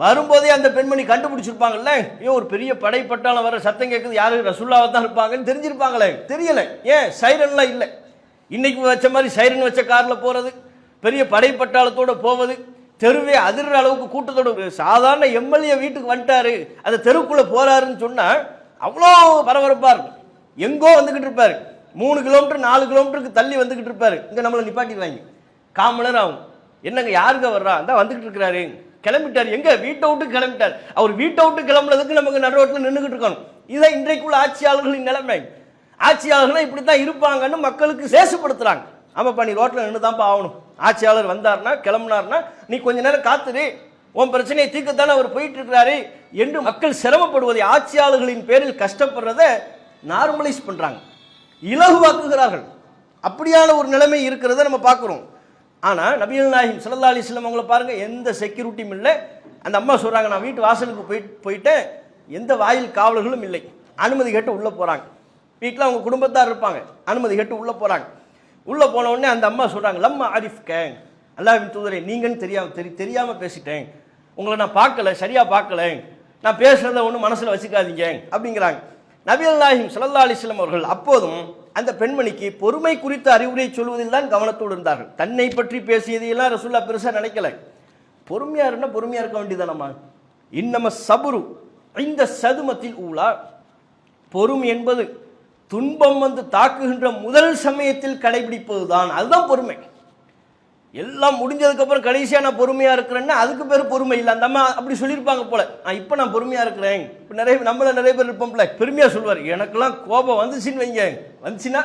வரும்போதே அந்த பெண்மணி கண்டுபிடிச்சிருப்பாங்கல்ல, ஒரு பெரிய படை பட்டாளம் வர சத்தம் கேட்குது, யாரு? ரசூலுல்லாஹ் தான் இருப்பாங்கன்னு தெரிஞ்சிருப்பாங்களே. தெரியல. ஏன்? சைரன்லாம் இல்லை. இன்னைக்கு வச்ச மாதிரி சைரன் வச்ச கார்ல போறது, பெரிய படை பட்டாளத்தோட போவது, தெருவே அதிர்ற அளவுக்கு கூட்டத்தோட. சாதாரண எம்எல்ஏ வீட்டுக்கு வந்துட்டாரு, அந்த தெருக்குள்ள போறாருன்னு சொன்னா அவ்வளோ பரபரப்பா இருக்கும். எங்கோ வந்துகிட்டு இருப்பாரு, 3 கிலோமீட்டர் 4 கிலோமீட்டருக்கு தள்ளி வந்துகிட்டு இருப்பாரு. இங்க நம்மளை நிப்பாட்டிடுவாங்க, 1/4 மணி நேரம் ஆகும். என்னங்க யாருங்க வர்றா? அந்த வந்துகிட்டு இருக்கிறாரு, கிளம்பிட்டார். எங்க? வீட்டை விட்டு கிளம்பிட்டார். அவர் வீட்டை விட்டு கிளம்புறதுக்கு நமக்கு நடுரோட்டில் நின்றுகிட்டு இருக்கணும். இதுதான் இன்றைக்குள்ள ஆட்சியாளர்களின் நிலைமை. ஆட்சியாளர்கள் இப்படித்தான் இருப்பாங்கன்னு மக்களுக்கு சேசுப்படுத்துறாங்க. ஆமாப்பா, நீ ரோட்டில் நின்று தான்ப்பா ஆகணும். ஆட்சியாளர் வந்தார்னா, கிளம்புனார்னா, நீ கொஞ்ச நேரம் காத்துரு, உன் பிரச்சனையை தீர்க்கத்தானே அவர் போயிட்டு இருக்கிறாரு என்று மக்கள் சிரமப்படுவதை, ஆட்சியாளர்களின் பேரில் கஷ்டப்படுறதை நார்மலைஸ் பண்றாங்க, இலகுவாக்குகிறார்கள். அப்படியான ஒரு நிலைமை இருக்கிறத நம்ம பார்க்கிறோம். ஆனா நபிகள் நாயகம் ஸல்லல்லாஹு அலைஹி வஸல்லம் அவங்கள பாருங்க, எந்த செக்யூரிட்டியும் இல்லை. அந்த அம்மா சொல்றாங்க, நான் வீட்டு வாசலுக்கு போயிட்டேன், எந்த வாயில் காவலர்களும் இல்லை. அனுமதி கேட்டு உள்ள போறாங்க. வீட்டில் அவங்க குடும்பத்தார் இருப்பாங்க, அனுமதி கேட்டு உள்ள போறாங்க. உள்ள போன உடனே அந்த அம்மா சொல்றாங்க, லம்மா ஆரிஃப்க, அல்லாஹ்வின் தூதரே, நீங்கன்னு தெரியாம பேசிட்டேன், உங்களை நான் பார்க்கல, சரியா பார்க்கல, நான் பேசுறத ஒன்றும் மனசுல வச்சுக்காதீங்க அப்படிங்கிறாங்க. நபிகள் நாயகம் ஸல்லல்லாஹு அலைஹி வஸல்லம் அவர்கள் அப்போதும் அந்த பெண்மணிக்கு பொறுமை குறித்த அறிவுரை சொல்வதில் தான் கவனத்தோடு இருந்தார்கள். தன்னை பற்றி பேசியதையெல்லாம் ரசூலுல்லாஹ் பெருசா நினைக்கல. பொறுமையா இருந்தா பொறுமையா இருக்க வேண்டியதானம்மா. இன்னம சபுரு இந்த சதுமத்தில் ஊலா, பொறுமை என்பது துன்பம் வந்து தாக்குகின்ற முதல் சமயத்தில் கடைபிடிப்பதுதான், அதுதான் பொறுமை. எல்லாம் முடிஞ்சதுக்கு அப்புறம் கடைசியா நான் பொறுமையா இருக்கிறேன்னா அதுக்கு பேர் பொறுமை இல்லை. அந்த அம்மா அப்படி சொல்லியிருப்பாங்க போல, இப்ப நான் பொறுமையா இருக்கிறேன். இப்ப நிறைய பேர் இருப்போம்ல, பெருமையா சொல்வார், எனக்கெல்லாம் கோபம் வந்துச்சுன்னு வைங்க, வந்துச்சுன்னா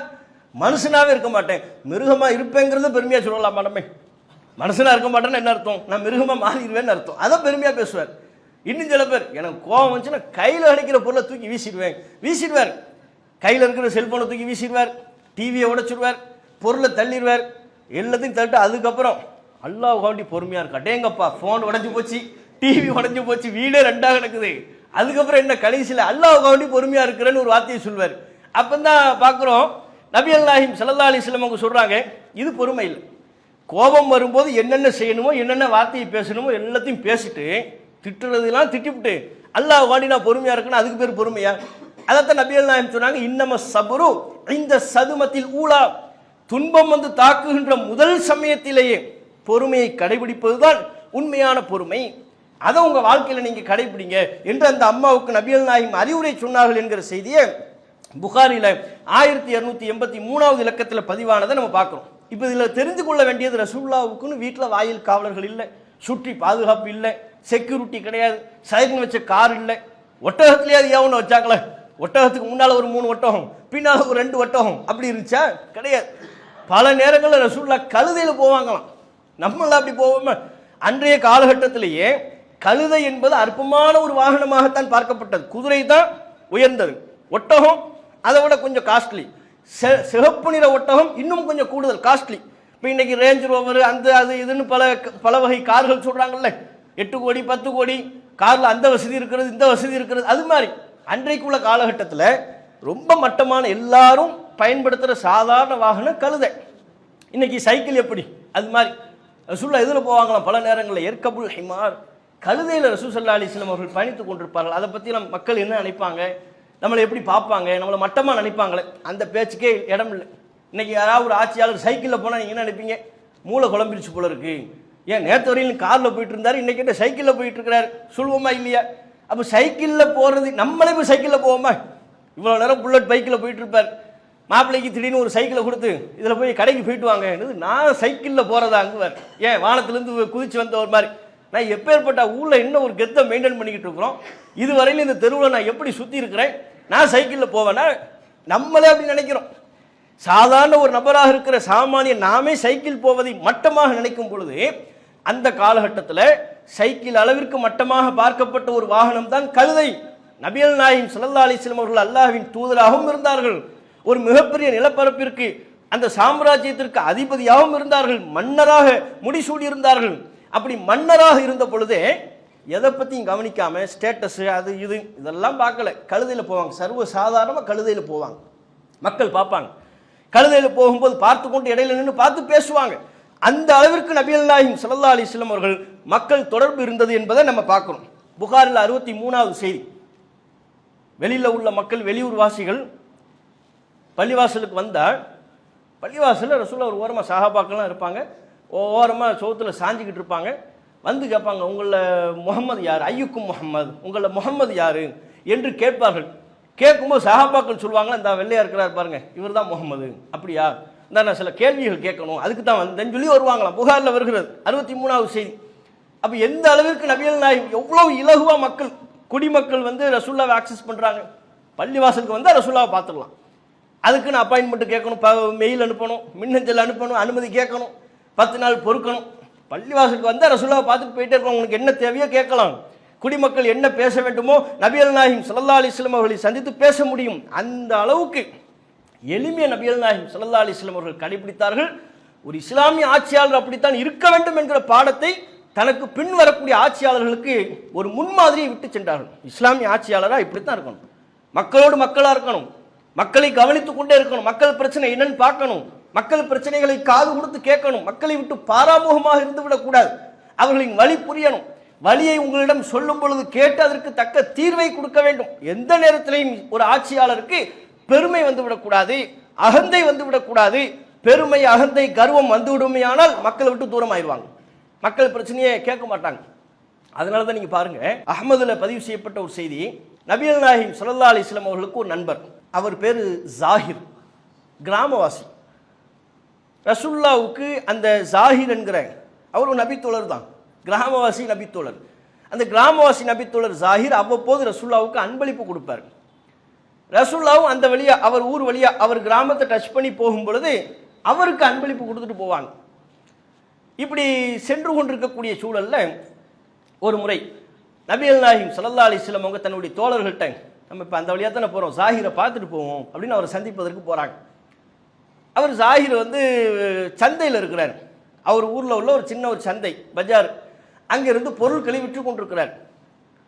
மனுஷனாவே இருக்க மாட்டேன், மிருகமா இருப்பேங்கிறத பெருமையா சொல்லலாம். நம்ம மனுஷனா இருக்க மாட்டேன்னு என்ன அர்த்தம்? நான் மிருகமா மாறிடுவேன்னு அர்த்தம். அதான் பெருமையா பேசுவார். இன்னும் சில பேர் எனக்கு கோபம் வந்துச்சுன்னா கையில் அடிக்கிற பொருளை தூக்கி வீசிடுவார். கையில் இருக்கிற செல்போனை தூக்கி வீசிடுவார், டிவியை உடைச்சிடுவார், பொருளை தள்ளிடுவார், எல்லாத்தையும் தள்ளிட்டு அதுக்கப்புறம் அல்லாஹ்வுக்காண்டி பொறுமையாக இருக்கா. டேங்கப்பா ஃபோன் உடஞ்சி போச்சு, டிவி உடஞ்சி போச்சு, வீடே ரெண்டாக கிடக்குது, அதுக்கப்புறம் என்ன கடைசியில் அல்லாஹ்வுக்காண்டி பொறுமையாக இருக்கிறேன்னு ஒரு வார்த்தையை சொல்வார். அப்போ தான் பார்க்குறோம் நபிகள் நாயகம் ஸல்லல்லாஹு அலைஹி வஸல்லம் அவங்க சொல்கிறாங்க, இது பொறுமை இல்லை. கோபம் வரும்போது என்னென்ன செய்யணுமோ என்னென்ன வார்த்தையை பேசணுமோ எல்லாத்தையும் பேசிட்டு திட்டுறதுலாம் திட்டிவிட்டு அல்லாஹ்வுக்காண்டி நான் பொறுமையாக இருக்குன்னு அதுக்கு பேர் பொறுமையா? அதைத்தான் நபிகள் நாயகம் சொன்னாங்க, இன்னம சபுரு இந்த சதுமத்தில் ஊலா, துன்பம் வந்து தாக்குகின்ற முதல் சமயத்திலேயே பொறுமையை கடைபிடிப்பதுதான் உண்மையான பொறுமை. அதை உங்க வாழ்க்கையில் நீங்க கடைபிடிங்க என்று அந்த அம்மாவுக்கு நபிகள் நாயகம் அறிவுரை சொன்னார்கள் என்கிற செய்தியை புகாரில 1283வது இலக்கத்தில் பதிவானதை நம்ம பார்க்கிறோம். இப்போ இதில் தெரிந்து கொள்ள வேண்டியது, ரசூலுல்லாஹ்வுக்குன்னு வீட்டில் வாயில் காவலர்கள் இல்லை, சுற்றி பாதுகாப்பு இல்லை, செக்யூரிட்டி கிடையாது, சைரன் வச்ச கார் இல்லை, ஒட்டகத்திலேயே அது ஏன் வச்சாங்களே, ஒட்டகத்துக்கு முன்னால் ஒரு 3 ஒட்டகம், பின்னால் ஒரு 2 ஒட்டகம், அப்படி இருந்துச்சா? கிடையாது. பல நேரங்களில் ரசூலுல்லாஹ் கழுதையில் போவாங்களாம். நம்மளாம் அப்படி போவோமா? அன்றைய காலகட்டத்திலேயே கழுதை என்பது அற்பமான ஒரு வாகனமாகத்தான் பார்க்கப்பட்டது. குதிரை தான் உயர்ந்தது, ஒட்டகம் அதை விட கொஞ்சம் காஸ்ட்லி, சிகப்பு நிற ஒட்டகம் இன்னும் கொஞ்சம் கூடுதல் காஸ்ட்லி. இப்போ இன்னைக்கு ரேஞ்ச் ரோவர் அந்த அது இதுன்னு பல வகை கார்கள் சொல்றாங்கல்ல, 8 கோடி 10 கோடி காரில் அந்த வசதி இருக்கிறது இந்த வசதி இருக்கிறது. அது மாதிரி அன்றைக்குள்ள காலகட்டத்தில் ரொம்ப மட்டமான எல்லாரும் பயன்படுத்துகிற சாதாரண வாகனம் கழுதை. இன்னைக்கு சைக்கிள் எப்படி, அது மாதிரி ரசூலுல்லாஹ் எதில் போவாங்களாம் பல நேரங்களில், எர்கபுல் ஹிமார், கழுதையில் ரசூல் ஸல்லல்லாஹு அலைஹி வஸல்லம் அவர்கள் பயணித்து கொண்டிருப்பார்கள். அதை பற்றி நம்ம மக்கள் என்ன நினைப்பாங்க, நம்மளை எப்படி பார்ப்பாங்க, நம்மளை மட்டமாக நினைப்பாங்களே, அந்த பேச்சுக்கே இடம் இல்லை. இன்னைக்கு யாராவது ஒரு ஆட்சியாளர் சைக்கிளில் போனால் நீங்கள் என்ன நினைப்பீங்க, மூளை குழம்பிருச்சு போல இருக்கு, ஏன் நேற்று வரையிலும் காரில் போயிட்டு இருந்தாரு இன்னைக்கு என்ன சைக்கிளில் போயிட்டு இருக்கிறாரு, சொல்லுவோமா இல்லையா? அப்போ சைக்கிளில் போகிறது, நம்மளே போய் சைக்கிளில் போவோமா? இவ்வளோ நேரம் புல்லட் பைக்கில் போயிட்டு இருப்பார், மாப்பிள்ளைக்கு திடீர்னு ஒரு சைக்கிளை கொடுத்து இதில் போய் கடைக்கு போயிட்டு வாங்க, நான் சைக்கிளில் போகிறதா அங்குவார். ஏன் வானத்துலேருந்து குதிச்சு வந்த ஒரு மாதிரி. நான் எப்பேற்பட்ட ஊரில் இன்னும் ஒரு கெத்தை மெயின்டைன் பண்ணிக்கிட்டு இருக்கிறோம், இதுவரையிலும் இந்த தெருவில் நான் எப்படி சுற்றி இருக்கிறேன், நான் சைக்கிளில் போவேன்னா நம்மளே அப்படி நினைக்கிறோம். சாதாரண ஒரு நபராக இருக்கிற சாமானிய நாமே சைக்கிள் போவதை மட்டமாக நினைக்கும் பொழுது, அந்த காலகட்டத்தில் சைக்கிள் அளவிற்கு மட்டமாக பார்க்கப்பட்ட ஒரு வாகனம் தான் கழுதை. நபிகள் நாயகம் ஸல்லல்லாஹு அலைஹி வஸல்லம் அவர்கள் அல்லாஹ்வின் தூதராகவும் இருந்தார்கள், ஒரு மிகப்பெரிய நிலப்பரப்பிற்கு அந்த சாம்ராஜ்யத்திற்கு அதிபதியாகவும் இருந்தார்கள், மன்னராக முடிசூடி இருந்தார்கள். அப்படி மன்னராக இருந்த பொழுதே எதை பற்றியும் கவனிக்காம ஸ்டேட்டஸ் அது இது இதெல்லாம் பார்க்கல, கழுதையில் போவாங்க. சர்வ சாதாரணமாக கழுதையில் போவாங்க, மக்கள் பார்ப்பாங்க. கழுதையில் போகும்போது பார்த்து கொண்டு இடையில நின்று பார்த்து பேசுவாங்க. அந்த அளவிற்கு நபிகள் நாயகம் ஸல்லல்லாஹு அலைஹி வஸல்லம் அவர்கள் மக்கள் தொடர்பு இருந்தது என்பதை நம்ம பார்க்கணும். புகாரில் 63வது செய்தி, வெளியில் உள்ள மக்கள் வெளியூர் வாசிகள் பள்ளிவாசலுக்கு வந்தால், பள்ளிவாசலில் ரசூலுல்லாஹ் ஒரு ஓரமாக சஹாபாக்கள்லாம் இருப்பாங்க, ஓரமாக சோத்தில் சாஞ்சிக்கிட்டு இருப்பாங்க. வந்து கேட்பாங்க, உங்களில் முகமது யார், ஐயுக்கும் முகமது, உங்களில் முகமது யார் என்று கேட்பார்கள். கேட்கும்போது சஹாபாக்கள் சொல்லுவாங்க, இந்த வெள்ளையா இருக்கிறார் பாருங்க இவர் தான் முகமது. அப்படியா, இந்த நான் சில கேள்விகள் கேட்கணும் அதுக்கு தான் வந்தேன்னு சொல்லி வருவாங்களாம். புகாரில் வருகிறது 63வது செய்தி. அப்போ எந்த அளவிற்கு நபிகள் நாயகம் எவ்வளவு இலகுவா மக்கள் குடிமக்கள் வந்து ரசூலுல்லாஹ்வை ஆக்சஸ் பண்ணுறாங்க. பள்ளிவாசலுக்கு வந்தால் ரசூலுல்லாஹ்வை பார்த்துடலாம், அதுக்குன்னு அப்பாயின்மெண்ட் கேட்கணும், மெயில் அனுப்பணும், மின்னஞ்சல் அனுப்பணும், அனுமதி கேட்கணும், 10 நாள் பொறுக்கணும். பள்ளிவாசலுக்கு வந்தால் ரசூலுல்லாஹ்வை பார்த்துட்டு போயிட்டே இருக்கலாம், உங்களுக்கு என்ன தேவையோ கேட்கலாம். குடிமக்கள் என்ன பேச வேண்டுமோ நபிகள் நாயகம் ஸல்லல்லாஹு அலைஹி வஸல்லம் அவர்களை சந்தித்து பேச முடியும். அந்த அளவுக்கு எளிமைய நபிகள் நாயகம் ஸல்லல்லாஹு அலைஹி வஸல்லம் அவர்கள் கடைபிடித்தார்கள். ஒரு இஸ்லாமிய ஆட்சியாளர் அப்படித்தான் இருக்க வேண்டும் என்கிற பாடத்தை தனக்கு பின் வரக்கூடிய ஆட்சியாளர்களுக்கு ஒரு முன்மாதிரியை விட்டு சென்றார்கள். இஸ்லாமிய ஆட்சியாளராக இப்படித்தான் இருக்கணும், மக்களோடு மக்களாக இருக்கணும், மக்களை கவனித்துக் கொண்டே இருக்கணும், மக்கள் பிரச்சனை என்னன்னு பார்க்கணும், மக்கள் பிரச்சனைகளை காது கொடுத்து கேட்கணும், மக்களை விட்டு பாராமுகமாக இருந்து விடக்கூடாது, அவர்களின் வழி புரியணும், வழியை உங்களிடம் சொல்லும் பொழுது கேட்டு அதற்கு தக்க தீர்வை கொடுக்க வேண்டும். எந்த நேரத்திலையும் ஒரு ஆட்சியாளருக்கு பெருமை வந்துவிடக்கூடாது, அகந்தை வந்துவிடக்கூடாது. பெருமை அகந்தை கர்வம் வந்துவிடுமையானால் மக்களை விட்டு தூரம் ஆயிடுவாங்க, மக்கள் பிரச்சனையே கேட்க மாட்டாங்க. அதனால தான் நீங்க பாருங்க, அஹ்மதுல பதிவு செய்யப்பட்ட ஒரு செய்தி, நபிகள் நாயகம் ஸல்லல்லாஹு அலைஹி வஸல்லம் அவர்களுக்கு ஒரு நண்பர், அவர் பேரு ஜாஹிர், கிராமவாசி. ரசூலுல்லாஹ்வுக்கு அந்த ஜாஹிர் என்கிற அவர் ஒரு நபித்தோழர் தான், கிராமவாசி நபித்தோழர். அந்த கிராமவாசி நபித்தோழர் ஜாஹிர் அவ்வப்போது ரசூலுல்லாஹ்வுக்கு அன்பளிப்பு கொடுப்பார். ரசூலுல்லாஹ்வும் அந்த வழியா அவர் ஊர் வழியா அவர் கிராமத்தை டச் பண்ணி போகும் பொழுது அவருக்கு அன்பளிப்பு கொடுத்துட்டு போவாங்க. இப்படி சென்று கொண்டிருக்கக்கூடிய சூழல்ல ஒரு முறை நபிகள் நாயகம் ஸல்லல்லாஹு அலைஹி வஸல்லம் அவங்க தன்னுடைய தோழர்கள்ட்ட நம்ம இப்போ அந்த வழியாக தானே போகிறோம், ஜாஹிரை பார்த்துட்டு போவோம் அப்படின்னு அவரை சந்திப்பதற்கு போகிறாங்க. அவர் ஜாஹிர் வந்து சந்தையில் இருக்கிறார். அவர் ஊரில் உள்ள ஒரு சின்ன ஒரு சந்தை பஜார், அங்கேருந்து பொருட்களை விற்று கொண்டிருக்கிறார்.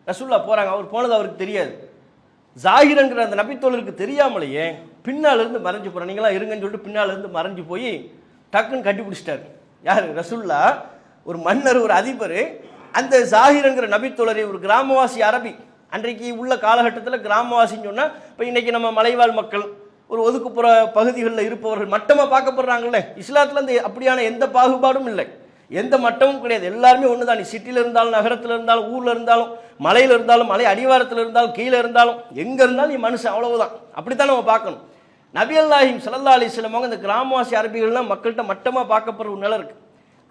ரசூலுல்லாஹ் போகிறாங்க. அவர் போனது அவருக்கு தெரியாது. ஜாஹிர்ங்கிற அந்த நபித்தோழருக்கு தெரியாமலேயே பின்னாலிருந்து மறைஞ்சு போகிறார். நீங்களாம் இருங்கன்னு சொல்லிட்டு பின்னாலிருந்து மறைஞ்சு போய் டக்குன்னு கட்டி பிடிச்சிட்டார். யார்? ரசூலுல்லாஹ். ஒரு மன்னர், ஒரு அதிபர் அந்த ஜாஹிர்ங்கிற நபித்தோழரை, ஒரு கிராமவாசி அரபி, அன்றைக்கு உள்ள காலகட்டத்தில் கிராமவாசின்னு சொன்னால் இப்போ இன்றைக்கி நம்ம மலைவாழ் மக்கள், ஒரு ஒதுக்குப்புற பகுதிகளில் இருப்பவர்கள் மட்டமாக பார்க்கப்படுறாங்கல்ல. இஸ்லாத்தில் அந்த அப்படியான எந்த பாகுபாடும் இல்லை, எந்த மட்டமும் கிடையாது. எல்லாருமே ஒன்று தான். நீ சிட்டியில் இருந்தாலும், நகரத்தில் இருந்தாலும், ஊரில் இருந்தாலும், மலையில் இருந்தாலும், மலை அடிவாரத்தில் இருந்தாலும், கீழே இருந்தாலும், எங்கே இருந்தாலும் நீ மனுஷன், அவ்வளவுதான். அப்படித்தான் நம்ம பார்க்கணும். நபிகள் நாயகம் ஸல்லல்லாஹு அலைஹி வஸல்லம் அவங்க இந்த கிராமவாசி அரபிகள்லாம் மக்கள்கிட்ட மட்டமாக பார்க்கப்படுற ஒரு நிலை இருக்குது.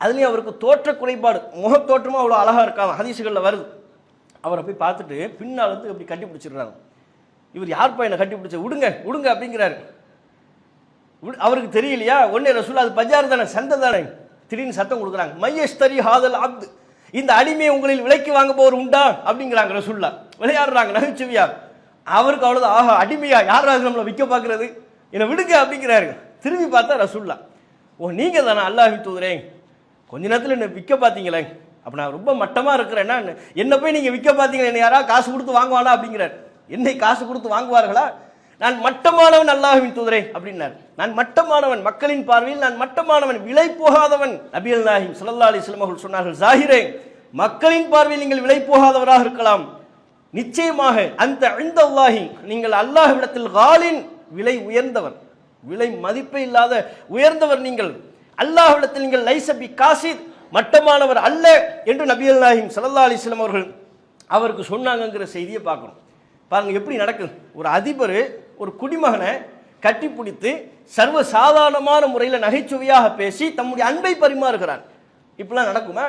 அதுலேயும் அவருக்கு தோற்ற குறைபாடு, முகத்தோற்றமாக அவ்வளோ அழகாக இருக்காங்க, ஹதீஸுகளில் வருது. அவரை போய் பார்த்துட்டு பின்னால் வந்து அப்படி கட்டி பிடிச்சிடுறாங்க. இவர் யார்ப்பா என்னை கட்டி பிடிச்ச, விடுங்க விடுங்க அப்படிங்கிறாரு. அவருக்கு தெரியலையா, ஒன்னே ரசூல் அது பஜார் தானே, சந்தை தானே. திடீர்னு சத்தம் கொடுக்குறாங்க, மையஸ்தரி ஹாதல் அப்து, இந்த அடிமையை உங்களில் விலைக்கு வாங்க போவர் உண்டா அப்படிங்கிறாங்க ரசூல்லா. விளையாடுறாங்க நகைச்சுவையா. அவருக்கு அவ்வளோதான், ஆஹா அடிமையா, யாராவது நம்மளை விற்க பார்க்கறது, என்னை விடுங்க அப்படிங்கிறாரு. திரும்பி பார்த்தா ரசூல்லா, ஓ நீங்கள் தானே அல்லாஹ்வின் தூதரே, கொஞ்ச நேரத்தில் என்னை விற்க பார்த்தீங்களே, அப்போ நான் ரொம்ப மட்டமாக இருக்கிறேன்னா என்னை போய் நீங்கள் விற்க பார்த்தீங்களா, என்னை யாராவது காசு கொடுத்து வாங்குவானா அப்படிங்கிறார். என்னை காசு கொடுத்து வாங்குவார்களா, நான் மட்டமானவன் அல்லாஹ்வின் தூதரே அப்படின்னார். நான் மட்டமானவன், மக்களின் பார்வையில் நான் மட்டமானவன், விலை போகாதவன். நபிகள் நாயகம் ஸல்லல்லாஹு அலைஹி வஸல்லம் அவர்கள் சொன்னார்கள், ஜாஹிரே, மக்களின் பார்வையில் நீங்கள் விலை போகாதவராக இருக்கலாம், நிச்சயமாக அந்த இன்தல்லாஹி, நீங்கள் அல்லாஹ்விடத்தில் காலின், விலை உயர்ந்தவர், விலை மதிப்பே இல்லாத உயர்ந்தவர் நீங்கள். அல்லாஹ்விடத்தில் நீங்கள் லைஸ பி காசித், மட்டமானவர் அல்ல என்று நபிகள் நாயகம் ஸல்லல்லாஹு அலைஹி வஸல்லம் அவர்கள் அவருக்கு சொன்னாங்கங்கிற செய்தியை பார்க்கணும். பாருங்க எப்படி நடக்குது. ஒரு அதிபர் ஒரு குடிமகனை கட்டி பிடித்து சர்வ சாதாரணமான முறையில் நகைச்சுவையாக பேசி தம்முடைய அன்பை பரிமாறுகிறார். இப்படிலாம் நடக்குமா?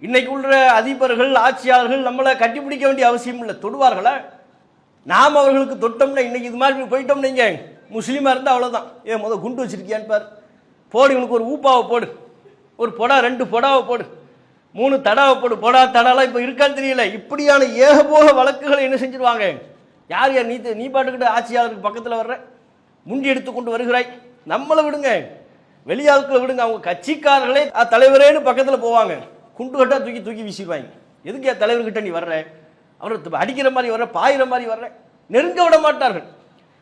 இன்னைக்கு உள்ள அதிபர்கள், ஆட்சியாளர்கள் நம்மளை கட்டி பிடிக்க வேண்டிய அவசியம் இல்லை, தொடுவார்களா? நாம் அவர்களுக்கு தொட்டோம்னா, இன்னைக்கு இது மாதிரி போயிட்டோம், நீங்கள் முஸ்லீமாக இருந்தால் அவ்வளோதான். முதல் குண்டு வச்சிருக்கியான்னு பாரு, போடு, இவனுக்கு ஒரு ஊப்பாவை போடு, ஒரு பொடா 2 பொடாவை போடு, 3 தடாவை போடு, பொடா தடாலாம் இப்போ இருக்கான்னு தெரியல. இப்படியான ஏகபோக வழக்குகளை என்ன செஞ்சிருவாங்க. யார் யார் நீ பாட்டுக்கிட்ட ஆட்சியாளருக்கு பக்கத்தில் வர்ற, முண்டி எடுத்து கொண்டு வருகிறாய், நம்மளை விடுங்க, வெளியாட்களை விடுங்க. அவங்க கட்சிக்காரர்களே தலைவரேன்னு பக்கத்தில் போவாங்க, குண்டு கட்டா தூக்கி தூக்கி வீசிடுவாங்க. எதுக்கு என் தலைவர்கிட்ட நீ வர்ற, அவரை அடிக்கிற மாதிரி வர்ற, பாயிற மாதிரி வர்ற, நெருங்க விட மாட்டார்கள்.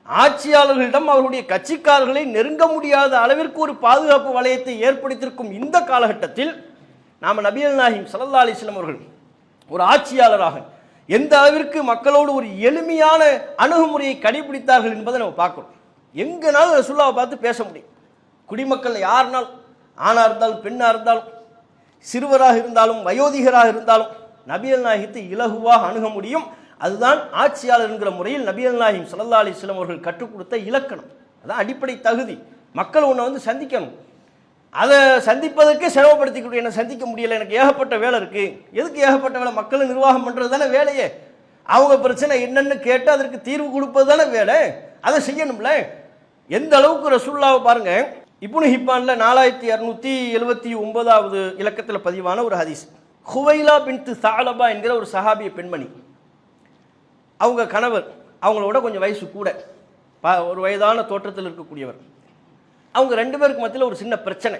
ஆட்சியாளர்களிடம் அவர்களுடைய கட்சிக்காரர்களை நெருங்க முடியாத அளவிற்கு ஒரு பாதுகாப்பு வளையத்தை ஏற்படுத்தியிருக்கும் இந்த காலகட்டத்தில் நாம் நபிகள் நாயகம் ஸல்லல்லாஹு அலைஹி வஸல்லம் அவர்கள் ஒரு ஆட்சியாளராக எந்த அளவிற்கு மக்களோடு ஒரு எளிமையான அணுகுமுறையை கடைபிடித்தார்கள் என்பதை நம்ம பார்க்கணும். எங்கனாலும் ரசூலுல்லாஹ்வை பார்த்து பேச முடியும். குடிமக்கள் யாருனாலும், ஆணாக இருந்தாலும், பெண்ணாக இருந்தாலும், சிறுவராக இருந்தாலும், வயோதிகராக இருந்தாலும் நபிகள் நாயகத்தை இலகுவாக அணுக முடியும். அதுதான் ஆட்சியாளர் என்கிற முறையில் நபிகள் நாயகம் ஸல்லல்லாஹு அலைஹி வஸல்லம் அவர்கள் கற்றுக் கொடுத்த இலக்கணம். அதான் அடிப்படை தகுதி. மக்கள் உன்னை வந்து சந்திக்கணும். அதை சந்திப்பதற்கே சிரமப்படுத்திக்கிட்டு என்னை சந்திக்க முடியலை, எனக்கு ஏகப்பட்ட வேலை இருக்குது. எதுக்கு ஏகப்பட்ட வேலை? மக்களை நிர்வாகம் பண்ணுறது தானே வேலையே. அவங்க பிரச்சனை என்னன்னு கேட்டு அதற்கு தீர்வு கொடுப்பது தானே வேலை. அதை செய்யணும்ல. எந்த அளவுக்கு ரசூலுல்லாஹ்வை பாருங்க. இப்னு ஹிப்பான்ல 4279வது இலக்கத்தில் பதிவான ஒரு ஹதீஸ். ஹுவைலா பின்த் சாலபா என்கிற ஒரு சஹாபிய பெண்மணி, அவங்க கணவர் அவங்களோட கொஞ்சம் வயசு கூட, ஒரு வயதான தோற்றத்தில் இருக்கக்கூடியவர். அவங்க 2 பேருக்கு மத்தியில் ஒரு சின்ன பிரச்சனை.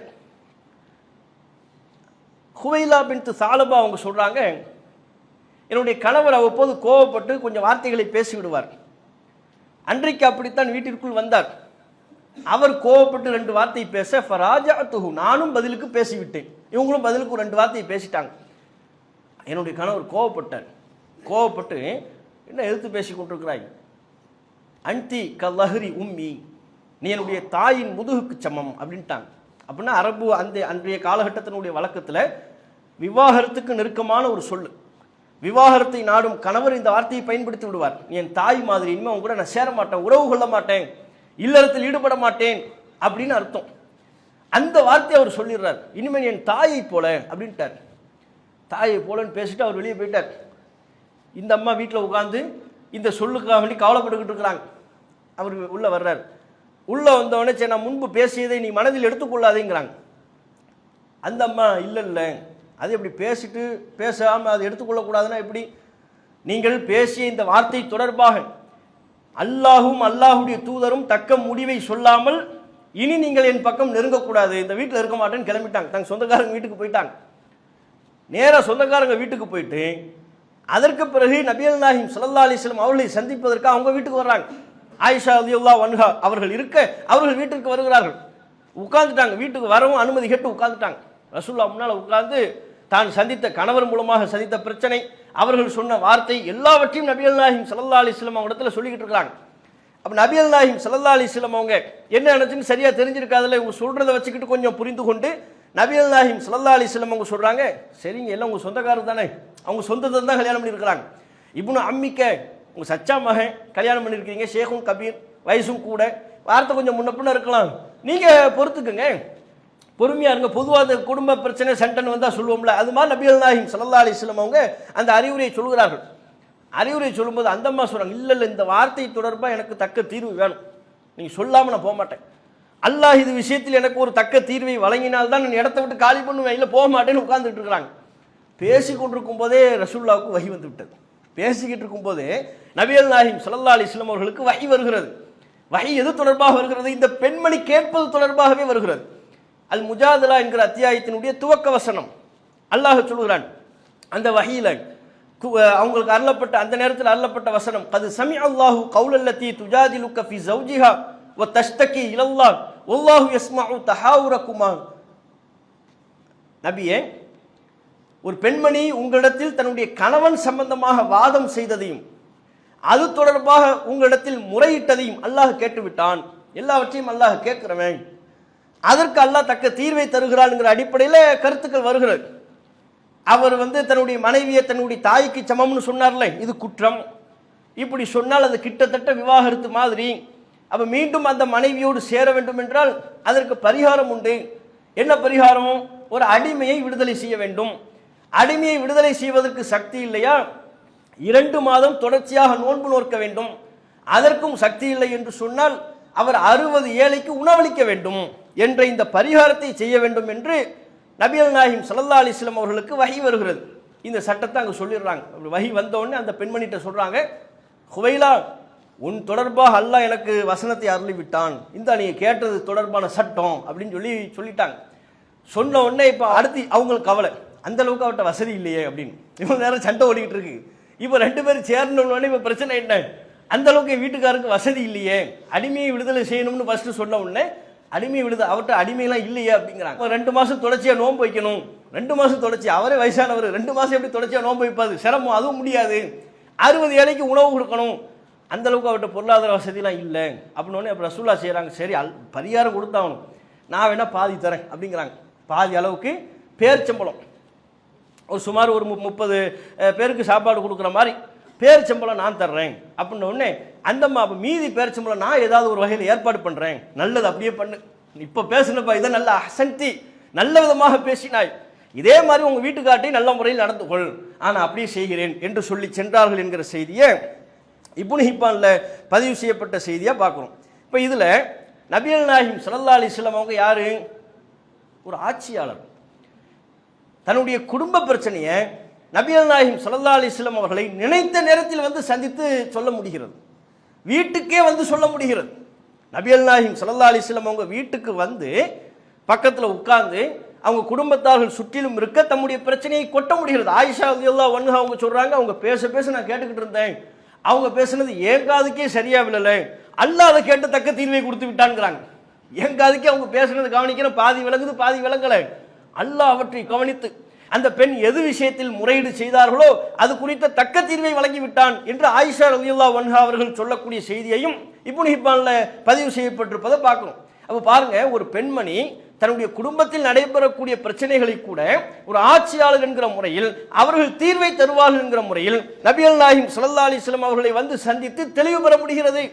ஹுவைலா பின்த் சாலபா அவங்க சொல்கிறாங்க, என்னுடைய கணவர் அவ்வப்போது கோவப்பட்டு கொஞ்சம் வார்த்தைகளை பேசிவிடுவார். அன்றைக்கு அப்படித்தான் வீட்டிற்குள் வந்தார். அவர் கோவப்பட்டு 2 வார்த்தை பேச, ஃபராஜஅத்துஹு, நானும் பதிலுக்கு பேசிவிட்டேன், இவங்களும் பதிலுக்கு 2 வார்த்தையை பேசிட்டாங்க. என்னுடைய கணவர் கோவப்பட்டார். கோவப்பட்டு, என்ன எதிர்த்து பேசி கொண்டிருக்கிறாய், அன்தி கல்லஹரி உம்மி, நீ என்னுடைய தாயின் முதுகுக்கு சமம் அப்படின்ட்டாங்க. அப்படின்னா அரபு அன்றைய காலகட்டத்தினுடைய வழக்கத்தில் விவாகரத்துக்கு நெருக்கமான ஒரு சொல்லு. விவாகரத்தை நாடும் கணவர் இந்த வார்த்தையை பயன்படுத்தி விடுவார். நீ என் தாய் மாதிரி, இனிமேல் அவங்க கூட நான் சேர மாட்டேன், உறவு கொள்ள மாட்டேன், இல்லறத்தில் ஈடுபட மாட்டேன் அப்படின்னு அர்த்தம். அந்த வார்த்தையை அவர் சொல்லிடுறார். இனிமேல் என் தாயை போல அப்படின்ட்டார். தாயை போலன்னு பேசிட்டு அவர் வெளியே போயிட்டார். இந்த அம்மா வீட்டில் உட்காந்து இந்த சொல்லுக்காக வேண்டி கவலைப்பட்டுக்கிட்டு இருக்கிறாங்க. அவர் உள்ளே வர்றார். உள்ளே வந்தவொடனே, சரி நான் முன்பு பேசியதை நீ மனதில் எடுத்துக்கொள்ளாதேங்கிறாங்க. அந்த அம்மா இல்லை இல்லை, அது எப்படி பேசிட்டு பேசாமல் அதை எடுத்துக்கொள்ளக்கூடாதுன்னா எப்படி? நீங்கள் பேசிய இந்த வார்த்தை தொடர்பாக அல்லாஹும் அல்லாஹுடைய தூதரும் தக்க முடிவை சொல்லாமல் இனி நீங்கள் என் பக்கம் நெருங்கக்கூடாது, இந்த வீட்டில் இருக்க மாட்டேன்னு கிளம்பிட்டாங்க. தங்க சொந்தக்காரங்க வீட்டுக்கு போயிட்டாங்க. நேராக சொந்தக்காரங்க வீட்டுக்கு போயிட்டு அதற்கு பிறகு நபிகள் நாயகம் ஸல்லல்லாஹு அலைஹி வஸல்லம் அவர்களை சந்திப்பதற்கு அவங்க வீட்டுக்கு வர்றாங்க. ஆயிஷா ரலியல்லாஹு அன்ஹா அவர்கள் இருக்க அவர்கள் வீட்டிற்கு வருகிறார்கள். உட்கார்ந்துட்டாங்க. வீட்டுக்கு வரவும் அனுமதி கேட்டு உட்கார்ந்துட்டாங்க. ரசூலுல்லாஹ் முன்னால் உட்கார்ந்து தான் சந்தித்த கணவர் மூலமாக சந்தித்த பிரச்சனை, அவர்கள் சொன்ன வார்த்தை எல்லாவற்றையும் நபிகள் நாயகம் ஸல்லல்லாஹு அலைஹி வஸல்லம் அவங்க இடத்துல சொல்லிக்கிட்டு இருக்காங்க. அப்போ நபிகள் நாயகம் ஸல்லல்லாஹு அலைஹி வஸல்லம் அவங்க என்ன நினைச்சுன்னு சரியா தெரிஞ்சிருக்காதுல, இவங்க சொல்றதை வச்சுக்கிட்டு கொஞ்சம் புரிந்து கொண்டு நபிகள் நாயகம் ஸல்லல்லாஹு அலைஹி வஸல்லம் அவங்க சொல்றாங்க, சரிங்க எல்லாம் உங்க சொந்தக்காரர் தானே, அவங்க சொந்தத்தை தான் கல்யாணம் பண்ணியிருக்கிறாங்க. இப்னு அம்மிக்க உங்க சச்சா மகன் கல்யாணம் பண்ணியிருக்கீங்க, ஷேகும் கபீர், வயசும் கூட, வார்த்தை கொஞ்சம் முன்ன பின்ன இருக்கலாம், நீங்க பொறுத்துக்குங்க, பொறுமையா இருங்க. பொதுவாக குடும்ப பிரச்சனை சண்டன் வந்தா சொல்லுவோம்ல, அது மாதிரி நபிகள் நாயகம் ஸல்லல்லாஹு அலைஹி வஸல்லம் அவங்க அந்த அறிவுரையை சொல்கிறார்கள். அறிவுரை சொல்லும்போது அந்த அம்மா சொல்றாங்க, இல்ல இல்ல இந்த வார்த்தை தொடர்பாக எனக்கு தக்க தீர்வு வேணும், நீங்க சொல்லாம நான் போக மாட்டேன். அல்லாஹ் இது விஷயத்தில் எனக்கு ஒரு தக்க தீர்வை வழங்கினால்தான் நான் இடத்தை விட்டு காலி பண்ணுவேன், இல்லை போக மாட்டேன்னு உட்கார்ந்துட்டு இருக்கிறாங்க. பேசி கொண்டிருக்கும் போதே ரசூலுல்லாஹ்வுக்கு வஹி வந்து விட்டது. பேசிக்கிட்டு இருக்கும் போதே நபிகள் நாயகம் ஸல்லல்லாஹு அலைஹி வஸல்லம் அவர்களுக்கு வஹி வருகிறது. வஹி எது தொடர்பாக வருகிறது? இந்த பெண்மணி கேட்பது தொடர்பாகவே வருகிறது. அல் முஜாதலா என்கிற அத்தியாயத்தினுடைய துவக்க வசனம் அல்லாஹ் சொல்கிறான். அந்த வஹீல அவங்களுக்கு அருளப்பட்ட அந்த நேரத்தில் அருளப்பட்ட வசனம், கது சமி அல்லாஹு கௌலல்லதி துஜாதிலுக்க ஃபி ஜௌஜிஹா வ தஷ்தகி இலல்லாஹ் வல்லாஹு யஸ்மஉ தஹாவுரகுமா. நபியே, ஒரு பெண்மணி உங்களிடத்தில் தன்னுடைய கணவன் சம்பந்தமாக வாதம் செய்ததையும் அது தொடர்பாக உங்களிடத்தில் முறையிட்டதையும் அல்லாஹ் கேட்டுவிட்டான். எல்லாவற்றையும் அல்லாஹ் கேட்கிறவன், அதற்கு அல்லாஹ் தக்க தீர்வை தருகிறான்ங்கிற அடிப்படையில் கருத்துக்கள் வருகிறது. அவர் தன்னுடைய மனைவியை தன்னுடைய தாய்க்கு சமம்னு சொன்னார்ல, இது குற்றம். இப்படி சொன்னால் அது கிட்டத்தட்ட விவாகரத்து மாதிரி. அப்ப மீண்டும் அந்த மனைவியோடு சேர வேண்டும் என்றால் அதற்கு பரிகாரம் உண்டு. என்ன பரிகாரம்? ஒரு அடிமையை விடுதலை செய்ய வேண்டும். அடிமையை விடுதலை செய்வதற்கு சக்தி இல்லையா, 2 மாதம் தொடர்ச்சியாக நோன்பு நோக்க வேண்டும். அதற்கும் சக்தி இல்லை என்று சொன்னால் அவர் 60 ஏழைக்கு உணவளிக்க வேண்டும் என்ற இந்த பரிகாரத்தை செய்ய வேண்டும் என்று நபிகள் நாயகம் ஸல்லல்லாஹு அலைஹி வஸல்லம் அவர்களுக்கு வஹி வருகிறது. இந்த சட்டத்தை அங்கே சொல்லிடுறாங்க. வஹி வந்த உடனே அந்த பெண்மணிட்ட சொல்றாங்க, ஹுவைலா, உன் தொடர்பாக அல்லாஹ் எனக்கு வசனத்தை அருளி விட்டான், இந்த நீங்க கேட்டது தொடர்பான சட்டம் அப்படின்னு சொல்லிட்டாங்க. சொன்ன உடனே இப்போ அடுத்து அவங்களுக்கு கவலை, அந்த அளவுக்கு அவர்கிட்ட வசதி இல்லையே அப்படின்னு. இவங்க நேரம் சண்டை ஓடிக்கிட்டு இருக்கு. இப்போ 2 பேரும் சேர்ந்தோடனே இப்போ பிரச்சனை என்ன, அந்த அளவுக்கு என் வீட்டுக்காருக்கு வசதி இல்லையே, அடிமையை விடுதலை செய்யணும்னு ஃபர்ஸ்ட் சொன்ன உடனே அடிமையை விடுதலை, அவர்கிட்ட அடிமையெல்லாம் இல்லையே அப்படிங்கிறாங்க. 2 மாதம் தொடர்ச்சியாக நோன்பு வைக்கணும், 2 மாதம் தொடர்ச்சி, அவரே வயசானவர், 2 மாதம் எப்படி தொடர்ச்சியாக நோன்பு வைப்பாது, சிரமம், அதுவும் முடியாது. 60 ஏழைக்கு உணவு கொடுக்கணும், அந்த அளவுக்கு அவர்கிட்ட பொருளாதார வசதியெல்லாம் இல்லை அப்படின்னு. அப்போ ரசூலுல்லாஹ் செய்கிறாங்க, சரி பரிகாரம் கொடுத்தாகணும், நான் வேணா பாதி தரேன் அப்படிங்கிறாங்க. பாதி அளவுக்கு பேர்ச்சம்பளம், ஒரு சுமார் ஒரு 30 பேருக்கு சாப்பாடு கொடுக்குற மாதிரி பேர்ச்சம்பளம் நான் தர்றேன் அப்படின்ன உடனே அந்த அப்போ மீதி பேர்ச்சம்பளம் நான் ஏதாவது ஒரு வகையில் ஏற்பாடு பண்ணுறேன், நல்லது அப்படியே பண்ணு, இப்போ பேசுனப்பா இதை நல்ல அசந்தி, நல்ல விதமாக பேசினாய், இதே மாதிரி உங்கள் வீட்டுக்காட்டை நல்ல முறையில் நடந்து கொள், நான் அப்படியே செய்கிறேன் என்று சொல்லி சென்றார்கள் என்கிற செய்தியை இப்னு ஹிப்பான்ல பதிவு செய்யப்பட்ட செய்தியாக பார்க்குறோம். இப்போ இதில் நபிகள் நாயகம் ஸல்லல்லாஹு அலைஹி வஸல்லம் அவங்க யாரு? ஒரு ஆட்சியாளர். தன்னுடைய குடும்ப பிரச்சனையை நபிகள் நாயகம் ஸல்லல்லாஹு அலைஹி வஸல்லம் அவர்களை நினைத்த நேரத்தில் சந்தித்து சொல்ல முடிகிறது, வீட்டுக்கே சொல்ல முடிகிறது. நபிகள் நாயகம் ஸல்லல்லாஹு அலைஹி வஸல்லம் அவங்க வீட்டுக்கு பக்கத்தில் உட்கார்ந்து அவங்க குடும்பத்தார்கள் சுற்றிலும் இருக்க தம்முடைய பிரச்சனையை கொட்ட முடிகிறது. ஆயிஷா ரலியல்லாஹு அன்ஹா அவங்க சொல்றாங்க, அவங்க பேச நான் கேட்டுக்கிட்டு இருந்தேன், அவங்க பேசுனது என் காதுக்கே சரியா விழலை, அல்லாஹ் அதை கேட்டு தக்க தீர்வை கொடுத்து விட்டான்ங்கிறாங்க. என் காதுக்கே அவங்க பேசுனது கவனிக்கிற, பாதி விளங்குது பாதி விளங்கலை, அல்லாஹ் அவற்றை கவனித்து அந்த பெண் எது விஷயத்தில் முறையீடு செய்தார்களோ அது குறித்த தக்க தீர்வை வழங்கி விட்டான் என்று ஆயிஷா ரலியல்லாஹு அன்ஹா அவர்கள் சொல்லக்கூடிய செய்தியையும் இப்னு ஹிப்பான்ல பதிவு செய்யப்பட்டிருப்பதை பார்க்கணும். அப்போ பாருங்க, ஒரு பெண்மணி தன்னுடைய குடும்பத்தில் நடைபெறக்கூடிய பிரச்சனைகளை கூட ஒரு ஆட்சியாளர் என்கிற முறையில் அவர்கள் தீர்வை தருவார்கள் என்கிற முறையில் நபிகள் நாயகம் ஸல்லல்லாஹு அலைஹி வஸல்லம் அவர்களை சந்தித்து தெளிவு பெற முடிகிறது.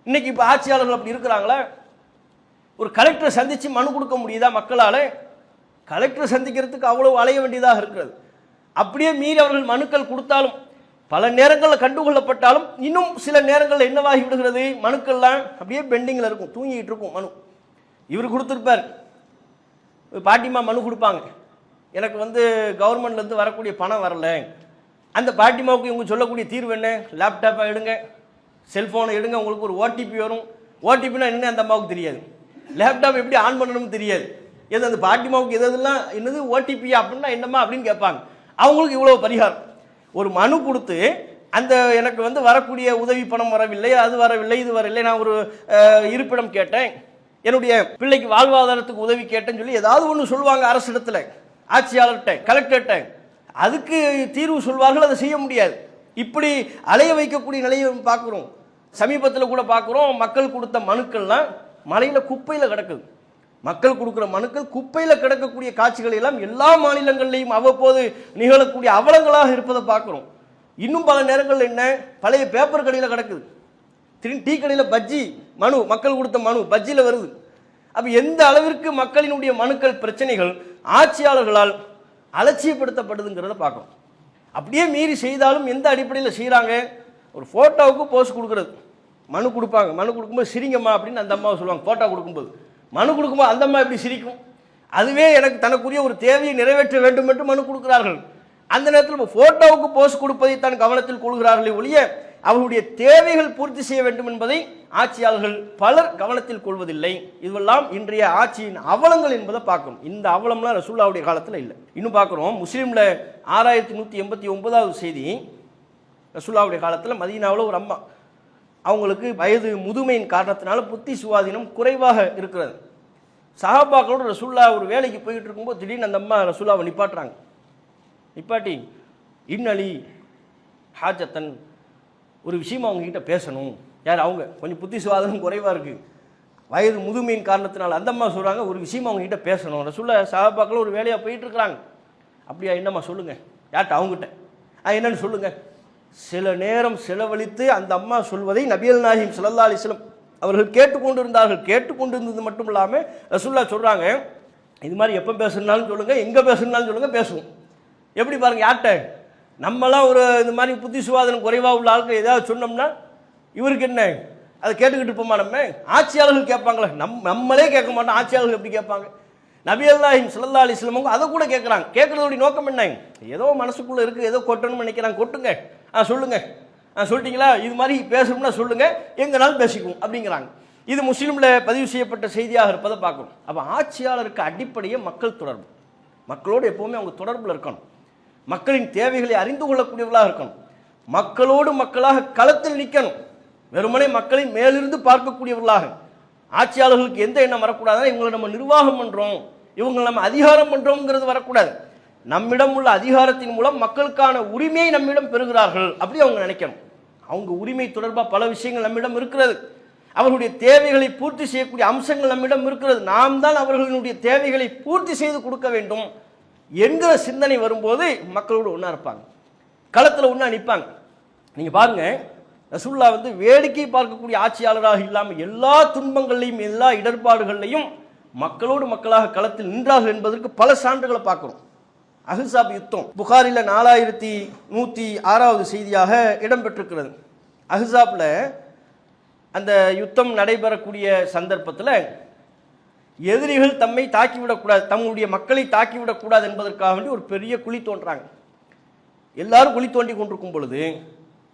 இன்னைக்கு இப்போ ஆட்சியாளர்கள் அப்படி இருக்கிறாங்களா? ஒரு கலெக்டரை சந்திச்சு மனு கொடுக்க முடியுதா மக்களால்? கலெக்டரை சந்திக்கிறதுக்கு அவ்வளவு அலைய வேண்டியதாக இருக்கிறது. அப்படியே மீறி அவர்கள் மனுக்கள் கொடுத்தாலும் பல நேரங்களில் கண்டுகொள்ளப்பட்டாலும் இன்னும் சில நேரங்களில் என்னவாகி விடுகிறது, மனுக்கள்லாம் அப்படியே பெண்டிங்கில் இருக்கும், தூங்கிட்டு இருக்கும். மனு இவர் கொடுத்துருப்பார், பாட்டிமா மனு கொடுப்பாங்க, எனக்கு வந்து கவர்மெண்ட்லேருந்து வரக்கூடிய பணம் வரல. அந்த பாட்டிமாவுக்கு இவங்க சொல்லக்கூடிய தீர்வு என்ன? லேப்டாப்பை எடுங்க, செல்ஃபோனை எடுங்க, உங்களுக்கு ஒரு ஓடிபி வரும். ஓடிபினா என்ன அந்த அம்மாவுக்கு தெரியாது, லேப்டாப் எப்படி ஆன் பண்ணணும்னு தெரியாது. எது அந்த பாட்டிமாவுக்கு எதெல்லாம் என்னது ஓடிபியா அப்படின்னா என்னம்மா அப்படின்னு கேட்பாங்க. அவங்களுக்கு இவ்வளோ பரிகாரம். ஒரு மனு கொடுத்து அந்த எனக்கு வந்து வரக்கூடிய உதவி பணம் வரவில்லை, அது வரவில்லை, இது வரவில்லை, நான் ஒரு இருப்பிடம் கேட்டேன், என்னுடைய பிள்ளைக்கு வாழ்வாதாரத்துக்கு உதவி கேட்டேன்னு சொல்லி ஏதாவது ஒன்று சொல்லுவாங்க அரசிடத்தில், ஆட்சியாளர்கிட்ட, கலெக்டர்கிட்ட. அதுக்கு தீர்வு சொல்வார்கள், அதை செய்ய முடியாது. இப்படி அலைய வைக்கக்கூடிய நிலையை பார்க்குறோம். சமீபத்தில் கூட பார்க்குறோம், மக்கள் கொடுத்த மனுக்கள்லாம் மலையில் குப்பையில் கிடக்குது. மக்கள் கொடுக்குற மனுக்கள் குப்பையில் கிடக்கக்கூடிய காட்சிகள் எல்லாம் எல்லா மாநிலங்கள்லையும் அவ்வப்போது நிகழக்கூடிய அவலங்களாக இருப்பதை பார்க்குறோம். இன்னும் பல நேரங்கள் என்ன, பழைய பேப்பர் கடையில் கிடக்குது, டீ கடையில் பஜ்ஜி மனு, மக்கள் கொடுத்த மனு பஜ்ஜியில் வருது. அப்போ எந்த அளவிற்கு மக்களினுடைய மனுக்கள் பிரச்சனைகள் ஆட்சியாளர்களால் அலட்சியப்படுத்தப்படுதுங்கிறத பார்க்கணும். அப்படியே மீறி செய்தாலும் எந்த அடிப்படையில் செய்கிறாங்க? ஒரு ஃபோட்டோவுக்கு போஸ்ட் கொடுக்குறது, மனு கொடுப்பாங்க, மனு கொடுக்கும்போது சிரிங்கம்மா அப்படின்னு அந்த அம்மாவை சொல்லுவாங்க. ஃபோட்டோ கொடுக்கும்போது, மனு கொடுக்கும்போது அந்த அம்மா எப்படி சிரிக்கும்? அதுவே எனக்கு தனக்குரிய ஒரு தேவையை நிறைவேற்ற வேண்டும் என்று மனு கொடுக்கிறார்கள். அந்த நேரத்தில் ஃபோட்டோவுக்கு போஸ்ட் கொடுப்பதை தான் கவனத்தில் கொள்கிறார்களே ஒழிய அவர்களுடைய தேவைகள் பூர்த்தி செய்ய வேண்டும் என்பதை ஆட்சியாளர்கள் பலர் கவனத்தில் கொள்வதில்லை. இதுவெல்லாம் இன்றைய ஆட்சியின் அவலங்கள் என்பதை பார்க்கணும். இந்த அவலம்லாம் ரசூலுல்லாஹ்வுடைய காலத்தில் இல்லை. இன்னும் பார்க்குறோம், முஸ்லீமில் 6189வது செய்தி. ரசூலுல்லாஹ்வுடைய காலத்தில் மதீனாவில் ஒரு அம்மா, அவங்களுக்கு வயது முதுமையின் காரணத்தினால புத்தி சுவாதீனம் குறைவாக இருக்கிறது. சஹாபாக்களோடு ரசூலுல்லாஹ் ஒரு வேலைக்கு போயிட்டு இருக்கும்போது திடீர்னு அந்த அம்மா ரசூலுல்லாஹ்வை நிப்பாட்டுறாங்க. நிப்பாட்டி, இன்னலி ஹாஜத்தன், ஒரு விஷயம் அவங்ககிட்ட பேசணும். யார்? அவங்க கொஞ்சம் புத்தி சுவாதனம் குறைவாக இருக்குது, வயது முதுமையின் காரணத்தினால. அந்த அம்மா சொல்கிறாங்க, ஒரு விஷயம் அவங்ககிட்ட பேசணும். ரசூலுல்லாஹ் சஹாபாக்கள் ஒரு வேலையாக போயிட்டு இருக்கிறாங்க. அப்படியா, என்னம்மா சொல்லுங்கள். யார்கிட்ட? அவங்ககிட்ட. என்னன்னு சொல்லுங்கள். சில நேரம் செலவழித்து அந்த அம்மா சொல்வதை நபிகள் நாயகம் ஸல்லல்லாஹு அலைஹி வஸல்லம் அவர்கள் கேட்டுக்கொண்டு இருந்தார்கள். கேட்டுக்கொண்டு இருந்தது மட்டும் இல்லாமல் ரசூலுல்லாஹ் சொல்கிறாங்க, இது மாதிரி எப்போ பேசுனாலும் சொல்லுங்கள், எங்கே பேசுனாலும் சொல்லுங்கள், பேசுவோம். எப்படி பாருங்கள், யார்கிட்ட? நம்மளாம் ஒரு இந்த மாதிரி புத்தி சுவாதனம் குறைவாக உள்ள ஆளுக்கு ஏதாவது சொன்னோம்னா இவருக்கு என்ன, அதை கேட்டுக்கிட்டு இருப்போமா? நம்ம ஆட்சியாளர்கள் கேட்பாங்களே, நம்மளே கேட்க மாட்டோம், ஆட்சியாளர்கள் எப்படி கேட்பாங்க? நபிகள் நாயகம் ஸல்லல்லாஹு அலைஹி வஸல்லம் அதை கூட கேட்குறாங்க. கேட்குறதோடைய நோக்கம் என்ன? ஏதோ மனசுக்குள்ளே இருக்குது, ஏதோ கொட்டணும்னு நினைக்கிறாங்க, கொட்டுங்க, சொல்லுங்க, சொல்லிட்டீங்களா, இது மாதிரி பேசணும்னா சொல்லுங்க, எங்கனாலும் பேசிக்குவோம் அப்படிங்கிறாங்க. இது முஸ்லீமில் பதிவு செய்யப்பட்ட செய்தியாக இருப்பதை பார்க்கணும். அப்போ ஆட்சியாளருக்கு அடிப்படையே மக்கள் தொடர்பு. மக்களோடு எப்போவுமே அவங்க தொடர்பில் இருக்கணும். மக்களின் தேவைகளை அறிந்து கொள்ளக்கூடியவர்களாக இருக்கணும். மக்களோடு மக்களாக களத்தில் நிற்கணும். வெறுமனே மக்களை மேலிருந்து பார்க்கக்கூடியவர்களாக. ஆட்சியாளர்களுக்கு எந்த எண்ணம் வரக்கூடாதுன்னா இவங்களை நம்ம நிர்வாகம் பண்ணுறோம், இவங்களை நம்ம அதிகாரம் பண்ணுறோங்கிறது வரக்கூடாது. நம்மிடம் உள்ள அதிகாரத்தின் மூலம் மக்களுக்கான உரிமையை நம்மிடம் பெறுகிறார்கள் அப்படி அவங்க நினைக்கணும். அவங்க உரிமை தொடர்பாக பல விஷயங்கள் நம்மிடம் இருக்கிறது, அவர்களுடைய தேவைகளை பூர்த்தி செய்யக்கூடிய அம்சங்கள் நம்மிடம் இருக்கிறது. நாம் தான் அவர்களுடைய தேவைகளை பூர்த்தி செய்து கொடுக்க வேண்டும் என்கிற சிந்தனை வரும்போது மக்களோடு ஒன்றா இருப்பாங்க, களத்தில் ஒன்றா நிற்பாங்க. நீங்கள் பாருங்கள், ரசூலுல்லாஹ் வந்து வேடிக்கை பார்க்கக்கூடிய ஆட்சியாளராக இல்லாமல் எல்லா துன்பங்களையும் எல்லா இடர்பாடுகளையும் மக்களோடு மக்களாக களத்தில் நின்றார்கள் என்பதற்கு பல சான்றுகளை பார்க்குறோம். அஹ்ஸாப் யுத்தம் புகாரில் 4106வது செய்தியாக இடம்பெற்றிருக்கிறது. அஹ்ஸாப்பில் அந்த யுத்தம் நடைபெறக்கூடிய சந்தர்ப்பத்தில் எதிரிகள் தம்மை தாக்கிவிடக்கூடாது, தம்முடைய மக்களை தாக்கிவிடக்கூடாது என்பதற்காக வேண்டி ஒரு பெரிய குழி தோன்றாங்க. எல்லாரும் குழி தோண்டி கொண்டிருக்கும் பொழுது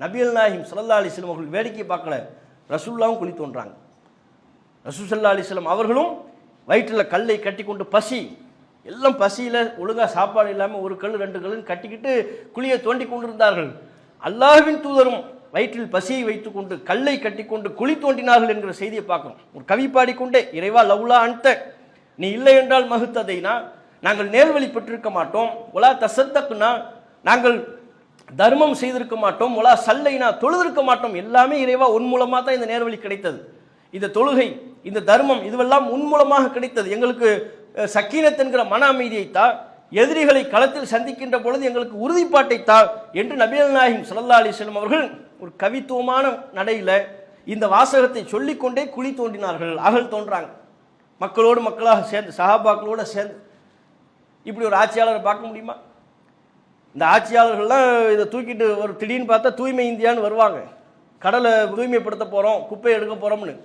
நபிகள் நாயகம் ஸல்லல்லாஹு அலைஹி வஸல்லம் அவர்கள் வேடிக்கை பார்க்கல, ரசூலுல்லாஹ்வும் குழி தோன்றாங்க. ரசூல் ஸல்லல்லாஹு அலைஹி வஸல்லம் அவர்களும் வயிற்றில் கல்லை கட்டி கொண்டு, பசி, எல்லாம் பசியில் ஒழுங்காக சாப்பாடு இல்லாமல் ஒரு கல் 2 கல்லுன்னு கட்டிக்கிட்டு குழியை தோண்டி கொண்டிருந்தார்கள். அல்லாஹ்வின் தூதரும் வயிற்றில் பசியை வைத்துக் கொண்டு கல்லை கட்டி கொண்டு குழி தோண்டினார்கள் என்கிற செய்தியை பார்க்கிறோம். ஒரு கவி பாடிக்கொண்டே, இறைவா லவ்லா அன்த, நீ இல்லை என்றால் மகுத்ததைனா, நாங்கள் நேர்வழி பெற்றிருக்க மாட்டோம். ஒலா தசத்தக்குனா, நாங்கள் தர்மம் செய்திருக்க மாட்டோம். ஒலா சல்லைனா, தொழுதிருக்க மாட்டோம். எல்லாமே இறைவா உன் மூலமாக தான் இந்த நேர்வழி கிடைத்தது. இந்த தொழுகை, இந்த தர்மம், இதுவெல்லாம் உன் மூலமாக கிடைத்தது. எங்களுக்கு சக்கீனத் என்கிற மன அமைதியைத்தா, எதிரிகளை களத்தில் சந்திக்கின்ற பொழுது எங்களுக்கு உறுதிப்பாட்டைத்தா என்று நபிகள் நாயகம் ஸல்லல்லாஹு அலைஹி வஸல்லம் அவர்கள் ஒரு கவித்துவமான நடையில் இந்த வாசகத்தை சொல்லிக்கொண்டே குழி தோண்டினார்கள், அகல் தோன்றாங்க. மக்களோடு மக்களாக சேர்ந்து, சஹாபாக்களோடு சேர்ந்து. இப்படி ஒரு ஆட்சியாளரை பார்க்க முடியுமா? இந்த ஆட்சியாளர்கள்லாம் இதை தூக்கிட்டு ஒரு திடீர்னு பார்த்தா தூய்மை இந்தியான்னு வருவாங்க, கடலை தூய்மைப்படுத்த போகிறோம், குப்பை எடுக்க போகிறோம்னு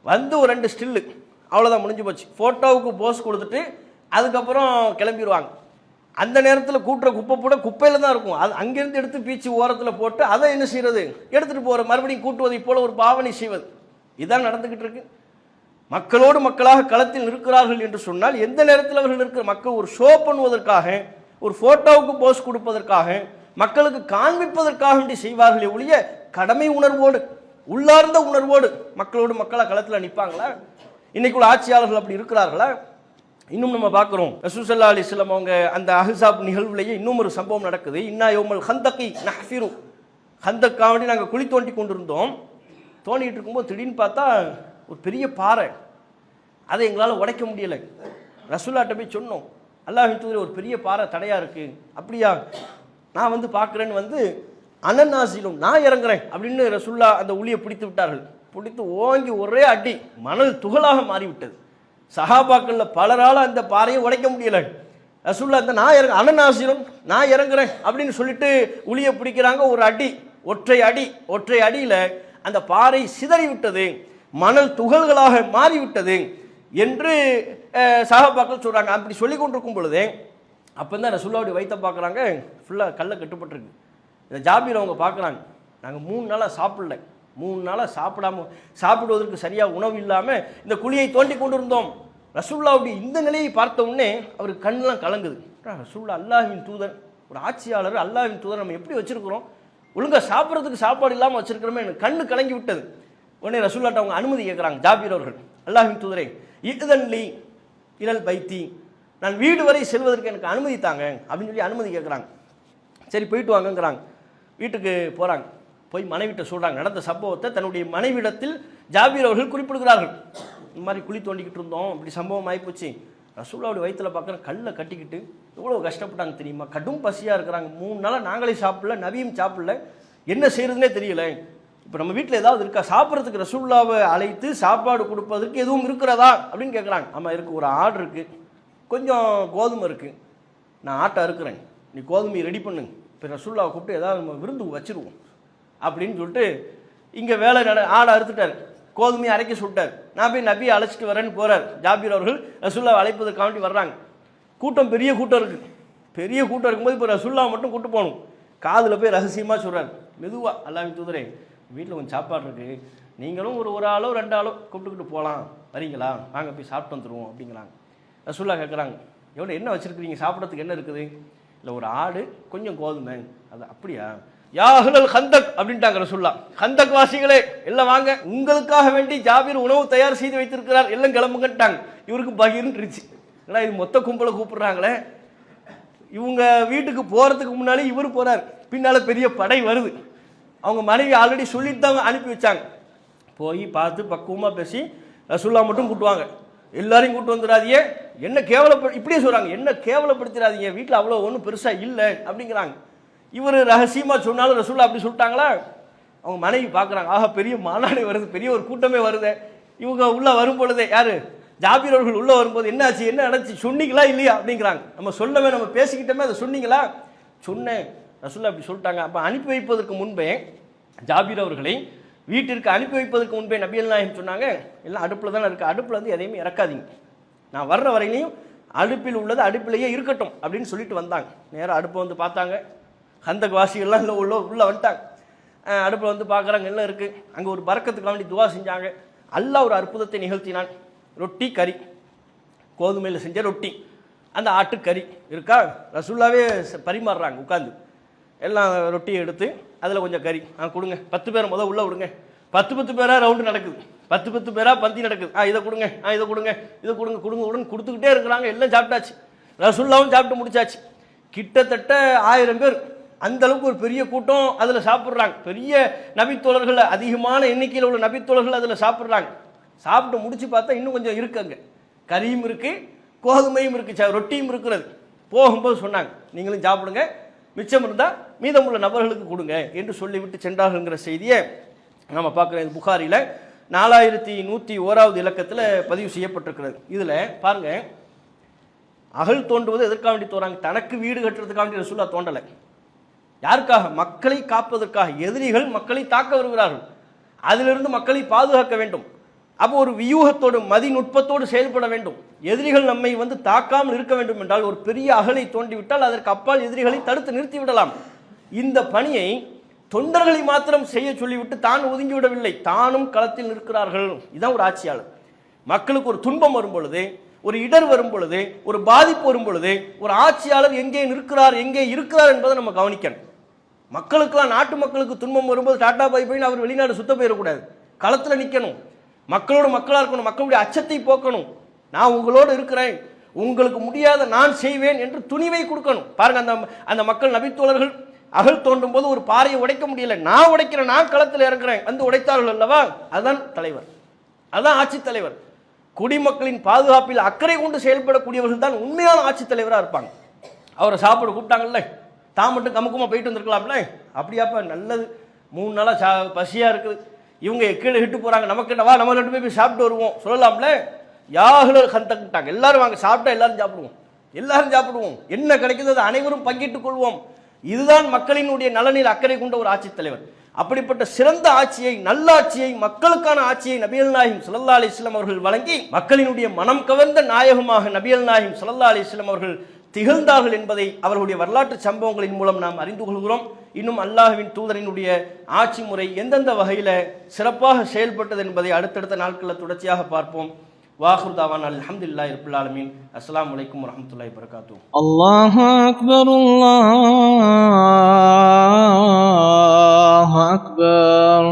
வந்து ஒரு 2 ஸ்டில்லு, அவ்வளோதான், முடிஞ்சு போச்சு. ஃபோட்டோவுக்கு போஸ் கொடுத்துட்டு அதுக்கப்புறம் கிளம்பிடுவாங்க. அந்த நேரத்தில் கூட்டுற குப்பை கூட குப்பையில் தான் இருக்கும். அது அங்கேருந்து எடுத்து பீச்சு ஓரத்தில் போட்டு அதை என்ன செய்கிறது, எடுத்துகிட்டு போகிற மறுபடியும் கூட்டுவதை போல ஒரு பாவனை செய்வது, இதுதான் நடந்துக்கிட்டு இருக்கு. மக்களோடு மக்களாக களத்தில் இருக்கிறார்கள் என்று சொன்னால் எந்த நேரத்தில் அவர்கள் இருக்கிற மக்கள் ஒரு ஷோ பண்ணுவதற்காக, ஒரு ஃபோட்டோவுக்கு போஸ் கொடுப்பதற்காக, மக்களுக்கு காண்பிப்பதற்காக வேண்டி செய்வார்களே ஒழிய கடமை உணர்வோடு உள்ளார்ந்த உணர்வோடு மக்களோடு மக்களாக களத்தில் நிற்பாங்களா? இன்னைக்குள்ள ஆட்சியாளர்கள் அப்படி இருக்கிறார்களா? இன்னும் நம்ம பார்க்குறோம், ரசூல் ஸல்லல்லாஹு அலைஹி வஸல்லம் அவங்க அந்த அஹ்ஸாப் நிகழ்வுலேயே இன்னும் ஒரு சம்பவம் நடக்குது. இன்னா யௌமல் ஹந்தகி நஹ்ஃபிரு, ஹந்தக்காவண்டி நாங்கள் குழி தோண்டி கொண்டிருந்தோம். தோண்டிகிட்டு இருக்கும்போது திடீர்னு பார்த்தா ஒரு பெரிய பாறை, அதை எங்களால் உடைக்க முடியலை. ரசூல்லாட்ட போய் சொன்னோம், அல்லாஹ்வின் தூதரே ஒரு பெரிய பாறை தடையாக இருக்குது. அப்படியா, நான் வந்து பார்க்குறேன்னு வந்து அனநாசிலும் நான் இறங்குறேன் அப்படின்னு ரசூல்லா அந்த உளியை பிடித்து விட்டார்கள். பிடித்து ஓங்கி ஒரே அடி மணல் துகளாக மாறிவிட்டது. சஹாபாக்களில் பலரால் அந்த பாறையை உடைக்க முடியலை. ரசூல்லா அந்த அனநாசிலும் நான் இறங்குறேன் அப்படின்னு சொல்லிட்டு உளியை பிடிக்கிறாங்க. ஒரு அடி, ஒற்றை அடியில் அந்த பாறை சிதறிவிட்டது, மணல் துகள்களாக மாறிவிட்டது என்று சஹாபாக்கள் சொல்கிறாங்க. அப்படி சொல்லி கொண்டிருக்கும் பொழுது அப்போ தான் ரசூலுல்லாஹ்வுடைய வயிற்றை பார்க்குறாங்க, ஃபுல்லாக கல்லை கட்டுப்பட்டுருக்கு. இந்த ஜாபீர் அவங்க பார்க்குறாங்க, நாங்கள் 3 நாளாக சாப்பிடல, 3 நாளாக சாப்பிடுவதற்கு சரியாக உணவு இல்லாமல் இந்த குழியை தோண்டி கொண்டிருந்தோம். ரசூலுல்லாஹ்வுடைய இந்த நிலையை பார்த்த உடனே அவருக்கு கண்ணெலாம் கலங்குது. ரசூலுல்லாஹ் அல்லாஹ்வின் தூதர், ஒரு ஆட்சியாளர், அல்லாஹ்வின் தூதர் நம்ம எப்படி வச்சுருக்கிறோம், ஒழுங்காக சாப்பிட்றதுக்கு சாப்பாடு இல்லாமல் வச்சுருக்கிறோமே, எனக்கு கண்ணு கலங்கி விட்டது. உடனே ரசூலுல்லாஹ்ட்ட அவங்க அனுமதி கேட்குறாங்க, ஜாபீர் அவர்கள், அல்லாஹ்வின் தூதரே இதன்லி இலல் பைத்தி, நான் வீடு வரை செல்வதற்கு எனக்கு அனுமதி தாங்க அப்படின்னு சொல்லி அனுமதி கேட்குறாங்க. சரி போயிட்டு வாங்கங்கிறாங்க. வீட்டுக்கு போகிறாங்க. போய் மனைவிட்ட சொல்கிறாங்க நடந்த சம்பவத்தை. தன்னுடைய மனைவிடத்தில் ஜாபீர் அவர்கள் குறிப்பிடுகிறார்கள். இந்த மாதிரி குழி தோண்டிக்கிட்டு இருந்தோம், இப்படி சம்பவம் ஆகிப்போச்சு. ரசூலுல்லாஹ்வுடைய வயிற்றில் பார்க்குற கல்லை கட்டிக்கிட்டு எவ்வளோ கஷ்டப்பட்டாங்க தெரியுமா, கடும் பசியாக இருக்கிறாங்க. 3 நாளாக நாங்களே சாப்பிடல, நபியும் சாப்பிடல, என்ன செய்யறதுனே தெரியல. இப்போ நம்ம வீட்டில் ஏதாவது இருக்கா, சாப்பிட்றதுக்கு ரசூலுல்லாவை அழைத்து சாப்பாடு கொடுப்பதற்கு எதுவும் இருக்கிறதா அப்படின்னு கேட்குறாங்க. ஆமாம் இருக்குது, ஒரு ஆடு இருக்குது, கொஞ்சம் கோதுமை இருக்குது, நான் ஆட்டை அறுக்கிறேன், நீ கோதுமையை ரெடி பண்ணுங்க, இப்போ ரசூலுல்லாவை கூப்பிட்டு ஏதாவது நம்ம விருந்து வச்சுருவோம் அப்படின்னு சொல்லிட்டு இங்கே வேலை ஆடை அறுத்துட்டார், கோதுமையை அரைக்க சொல்லிட்டார். நான் போய் நபியை அழைச்சிட்டு வரேன்னு போகிறார். ஜாபீர் அவர்கள் ரசூலுல்லாவை அழைப்பதற்காண்டி வர்றாங்க. கூட்டம் பெரிய கூட்டம் இருக்குது. பெரிய கூட்டம் இருக்கும்போது இப்போ ரசூலுல்லாவை மட்டும் கூப்பிட்டு போகணும். காதில் போய் ரகசியமாக சொல்கிறார், மெதுவாக, அல்லாஹ்வின் தூதரே வீட்டில் கொஞ்சம் சாப்பாடு இருக்குது, நீங்களும் ஒரு ஆளோ 2 ஆளோ கூப்பிட்டுக்கிட்டு போகலாம், வரீங்களா, வாங்க போய் சாப்பிட்டு வந்துடுவோம் அப்படிங்கிறாங்க. ரசூலுல்லாஹ் கேட்குறாங்க, எவ்வளோ என்ன வச்சுருக்கிறீங்க, சாப்பிட்றதுக்கு என்ன இருக்குது? இல்லை ஒரு ஆடு கொஞ்சம் கோதுமை. அது அப்படியா, யா அஹ்லல் ஹந்தக் அப்படின்ட்டாங்க ரசூலுல்லாஹ். ஹந்தக் வாசிகளே எல்லாம் வாங்க, உங்களுக்காக வேண்டி ஜாபீர் உணவு தயார் செய்து வைத்திருக்கிறார், எல்லாம் கிளம்புங்கட்டாங்க. இவருக்கு பகிர்ந்துருச்சு, ஏன்னா இது மொத்த கும்பலை கூப்பிடுறாங்களே. இவங்க வீட்டுக்கு போகிறதுக்கு முன்னாடி இவர் போகிறார், பின்னால் பெரிய படை வருது. அவங்க மனைவி ஆல்ரெடி சொல்லிட்டு தான் அனுப்பி வச்சாங்க. போய் பார்த்து பக்குவமாக பேசி ரசூலுல்லாஹ் மட்டும் கூட்டுவாங்க, எல்லாரையும் கூட்டு வந்துடாதீங்க, என்ன இப்படியே சொல்கிறாங்க, என்ன கேவலப்படுத்திடாதீங்க, வீட்டில் அவ்வளோ ஒன்றும் பெருசாக இல்லை அப்படிங்கிறாங்க. இவர் ரகசியமாக சொன்னாலும் ரசூலுல்லாஹ் அப்படி சொல்லிட்டாங்களா. அவங்க மனைவி பார்க்குறாங்க, ஆஹா பெரிய மாநாடு வருது, பெரிய ஒரு கூட்டமே வருது. இவங்க உள்ளே வரும் பொழுதே யார், ஜாபீர் அவர்கள் உள்ளே வரும்போது என்னாச்சு, என்ன நடந்துச்சு, சொன்னீங்களா இல்லையா அப்படிங்கிறாங்க. நம்ம சொல்லவே, நம்ம பேசிக்கிட்டோமே, அதை சொன்னீங்களா, சொன்னேன் ரசூலுல்லாஹ் அப்படி சொல்லிட்டாங்க. அப்போ அனுப்பி வைப்பதற்கு முன்பே ஜாபீர் அவர்களை வீட்டிற்கு அனுப்பி வைப்பதற்கு முன்பே நபிகள் நாயகம் சொன்னாங்க, எல்லாம் அடுப்பில் தானே இருக்குது, அடுப்பில் வந்து எதையுமே இறக்காதீங்க, நான் வர்ற வரையிலையும் அடுப்பில் உள்ளது அடுப்பிலேயே இருக்கட்டும் அப்படின்னு சொல்லிட்டு வந்தாங்க. நேராக அடுப்பை வந்து பார்த்தாங்க, ஹந்தக் வாசிகள்லாம் இல்லை உள்ளே வந்துட்டாங்க. அடுப்பில் வந்து பார்க்குறாங்க, எல்லாம் இருக்குது. அங்கே ஒரு பரக்கத்துக்கு வேண்டி துவா செஞ்சாங்க. அல்லாஹ் ஒரு அற்புதத்தை நிகழ்த்தினான். ரொட்டி கறி, கோதுமையில் செஞ்ச ரொட்டி, அந்த ஆட்டுக்கறி இருக்கா, ரசூலுல்லாவே பரிமாறுறாங்க உட்காந்து. எல்லாம் ரொட்டியை எடுத்து அதில் கொஞ்சம் கறி கொடுங்க, 10 பேரை முதல் உள்ளே விடுங்க. 10 பேராக ரவுண்டு நடக்குது, 10 பேராக பந்தி நடக்குது. இதை கொடுங்க, இதை கொடுங்க, இதை கொடுங்க, உடனே கொடுத்துக்கிட்டே இருக்கிறாங்க. எல்லாம் சாப்பிட்டாச்சு, ரசூலுல்லாவும் சாப்பிட்டு முடிச்சாச்சு. கிட்டத்தட்ட 1000 பேர், அந்த அளவுக்கு ஒரு பெரிய கூட்டம் அதில் சாப்பிட்றாங்க. பெரிய நபித்தோழர்கள், அதிகமான எண்ணிக்கையில் உள்ள நபித்தோழர்கள் அதில் சாப்பிட்றாங்க. சாப்பிட்டு முடிச்சு பார்த்தா இன்னும் கொஞ்சம் இருக்கு, அங்கே கறியும் இருக்குது, கோதுமையும் இருக்குது, ரொட்டியும் இருக்கிறது. போகும்போது சொன்னாங்க, நீங்களும் சாப்பிடுங்க, மிச்சம் இருந்தால் மீதமுள்ள நபர்களுக்கு கொடுங்க என்று சொல்லிவிட்டு சென்றார்கள்ங்கிற செய்தியை நம்ம பார்க்குறோம். புகாரியில் 4101வது இலக்கத்தில் பதிவு செய்யப்பட்டிருக்கிறது. இதில் பாருங்க, அகழ் தோண்டுவது எதற்காக வேண்டி தோறாங்க, தனக்கு வீடு கட்டுறதுக்காக வேண்டி ரசூலுல்லாஹ் தோண்டலை. யாருக்காக, மக்களை காப்பதற்காக. எதிரிகள் மக்களை தாக்க வருகிறார்கள், அதிலிருந்து மக்களை பாதுகாக்க வேண்டும். அப்போ ஒரு வியூகத்தோடு மதிநுட்பத்தோடு செயல்பட வேண்டும். எதிரிகள் நம்மை தாக்காமல் இருக்க வேண்டும் என்றால் ஒரு பெரிய அகலை தோண்டிவிட்டால் அதற்கு அப்பால் எதிரிகளை தடுத்து நிறுத்தி விடலாம். இந்த பணியை தொண்டர்களை மாத்திரம் செய்ய சொல்லிவிட்டு தான் ஒதுங்கி விடவில்லை, தானும் களத்தில் நிற்கிறார்கள். இதுதான் ஒரு ஆட்சியாளர். மக்களுக்கு ஒரு துன்பம் வரும் பொழுது, ஒரு இடர் வரும் பொழுது, ஒரு பாதிப்பு வரும் பொழுது ஒரு ஆட்சியாளர் எங்கே நிற்கிறார், எங்கே இருக்கிறார் என்பதை நம்ம கவனிக்கணும். மக்களுக்கெல்லாம், நாட்டு மக்களுக்கு துன்பம் வரும்போது டாடா பை பைன்னு அவர் வெளிநாடு சுத்த போயிடக்கூடாது. களத்தில் நிற்கணும், மக்களோடு மக்களாக இருக்கணும், மக்களுடைய அச்சத்தை போக்கணும். நான் உங்களோடு இருக்கிறேன், உங்களுக்கு முடியாத நான் செய்வேன் என்று துணிவை கொடுக்கணும். பாருங்க, அந்த மக்கள் நபித்தோழர்கள் அகல் தோண்டும் போது ஒரு பாறையை உடைக்க முடியல, நான் உடைக்கிறேன், நான் களத்தில் இறங்குறேன், உடைத்தார்கள் அல்லவா? அதுதான் தலைவர், அதுதான் ஆட்சி தலைவர். குடிமக்களின் பாதுகாப்பில் அக்கறை கொண்டு செயல்படக்கூடியவர்கள் தான் உண்மையான ஆட்சி தலைவராக இருப்பாங்க. அவரை சாப்பிட கூப்பிட்டாங்கல்ல, தான் மட்டும் கமுக்கமாக போயிட்டு வந்திருக்கலாம்ல, அப்படியாப்பா நல்லது, 3 நாளாக பசியாக இருக்குது, இவங்க கீழே ஹிட்டு போகிறாங்க, நமக்கு வா நம்ம 2 போய் சாப்பிட்டு வருவோம் சொல்லலாம்ல. யாகுலர் கந்தக்கிட்டாங்க, எல்லாரும் வாங்க சாப்பிட்டா எல்லாரும் சாப்பிடுவோம், எல்லாரும் சாப்பிடுவோம், என்ன கிடைக்கிறது அனைவரும் பங்கிட்டுக் கொள்வோம். இதுதான் மக்களினுடைய நலனில் அக்கறை கொண்ட ஒரு ஆட்சி தலைவர். அப்படிப்பட்ட சிறந்த ஆட்சியை, நல்லாட்சியை, மக்களுக்கான ஆட்சியை நபிகள் நாயகம் ஸல்லல்லாஹு அலைஹி வஸல்லம் அவர்கள் வழங்கி மக்களினுடைய மனம் கவர்ந்த நாயகமாக நபிகள் நாயகம் ஸல்லல்லாஹு அலைஹி வஸல்லம் அவர்கள் திகழ்ந்தார்கள் என்பதை அவர்களுடைய வரலாற்று சம்பவங்களின் மூலம் நாம் அறிந்து கொள்கிறோம். இன்னும் அல்லாஹ்வின் தூதரினுடைய ஆட்சி முறை எந்தெந்த வகையில் சிறப்பாக செயல்பட்டது என்பதை அடுத்தடுத்த நாட்களில் தொடர்ச்சியாக பார்ப்போம். வாஹிர் தாவானா அல்ஹம்துலில்லாஹி ரப்பில் ஆலமீன். அஸ்ஸலாமு அலைக்கும் வரஹ்மத்துல்லாஹி வபரகாத்துஹு. அல்லாஹு அக்பர், அல்லாஹு அக்பர்.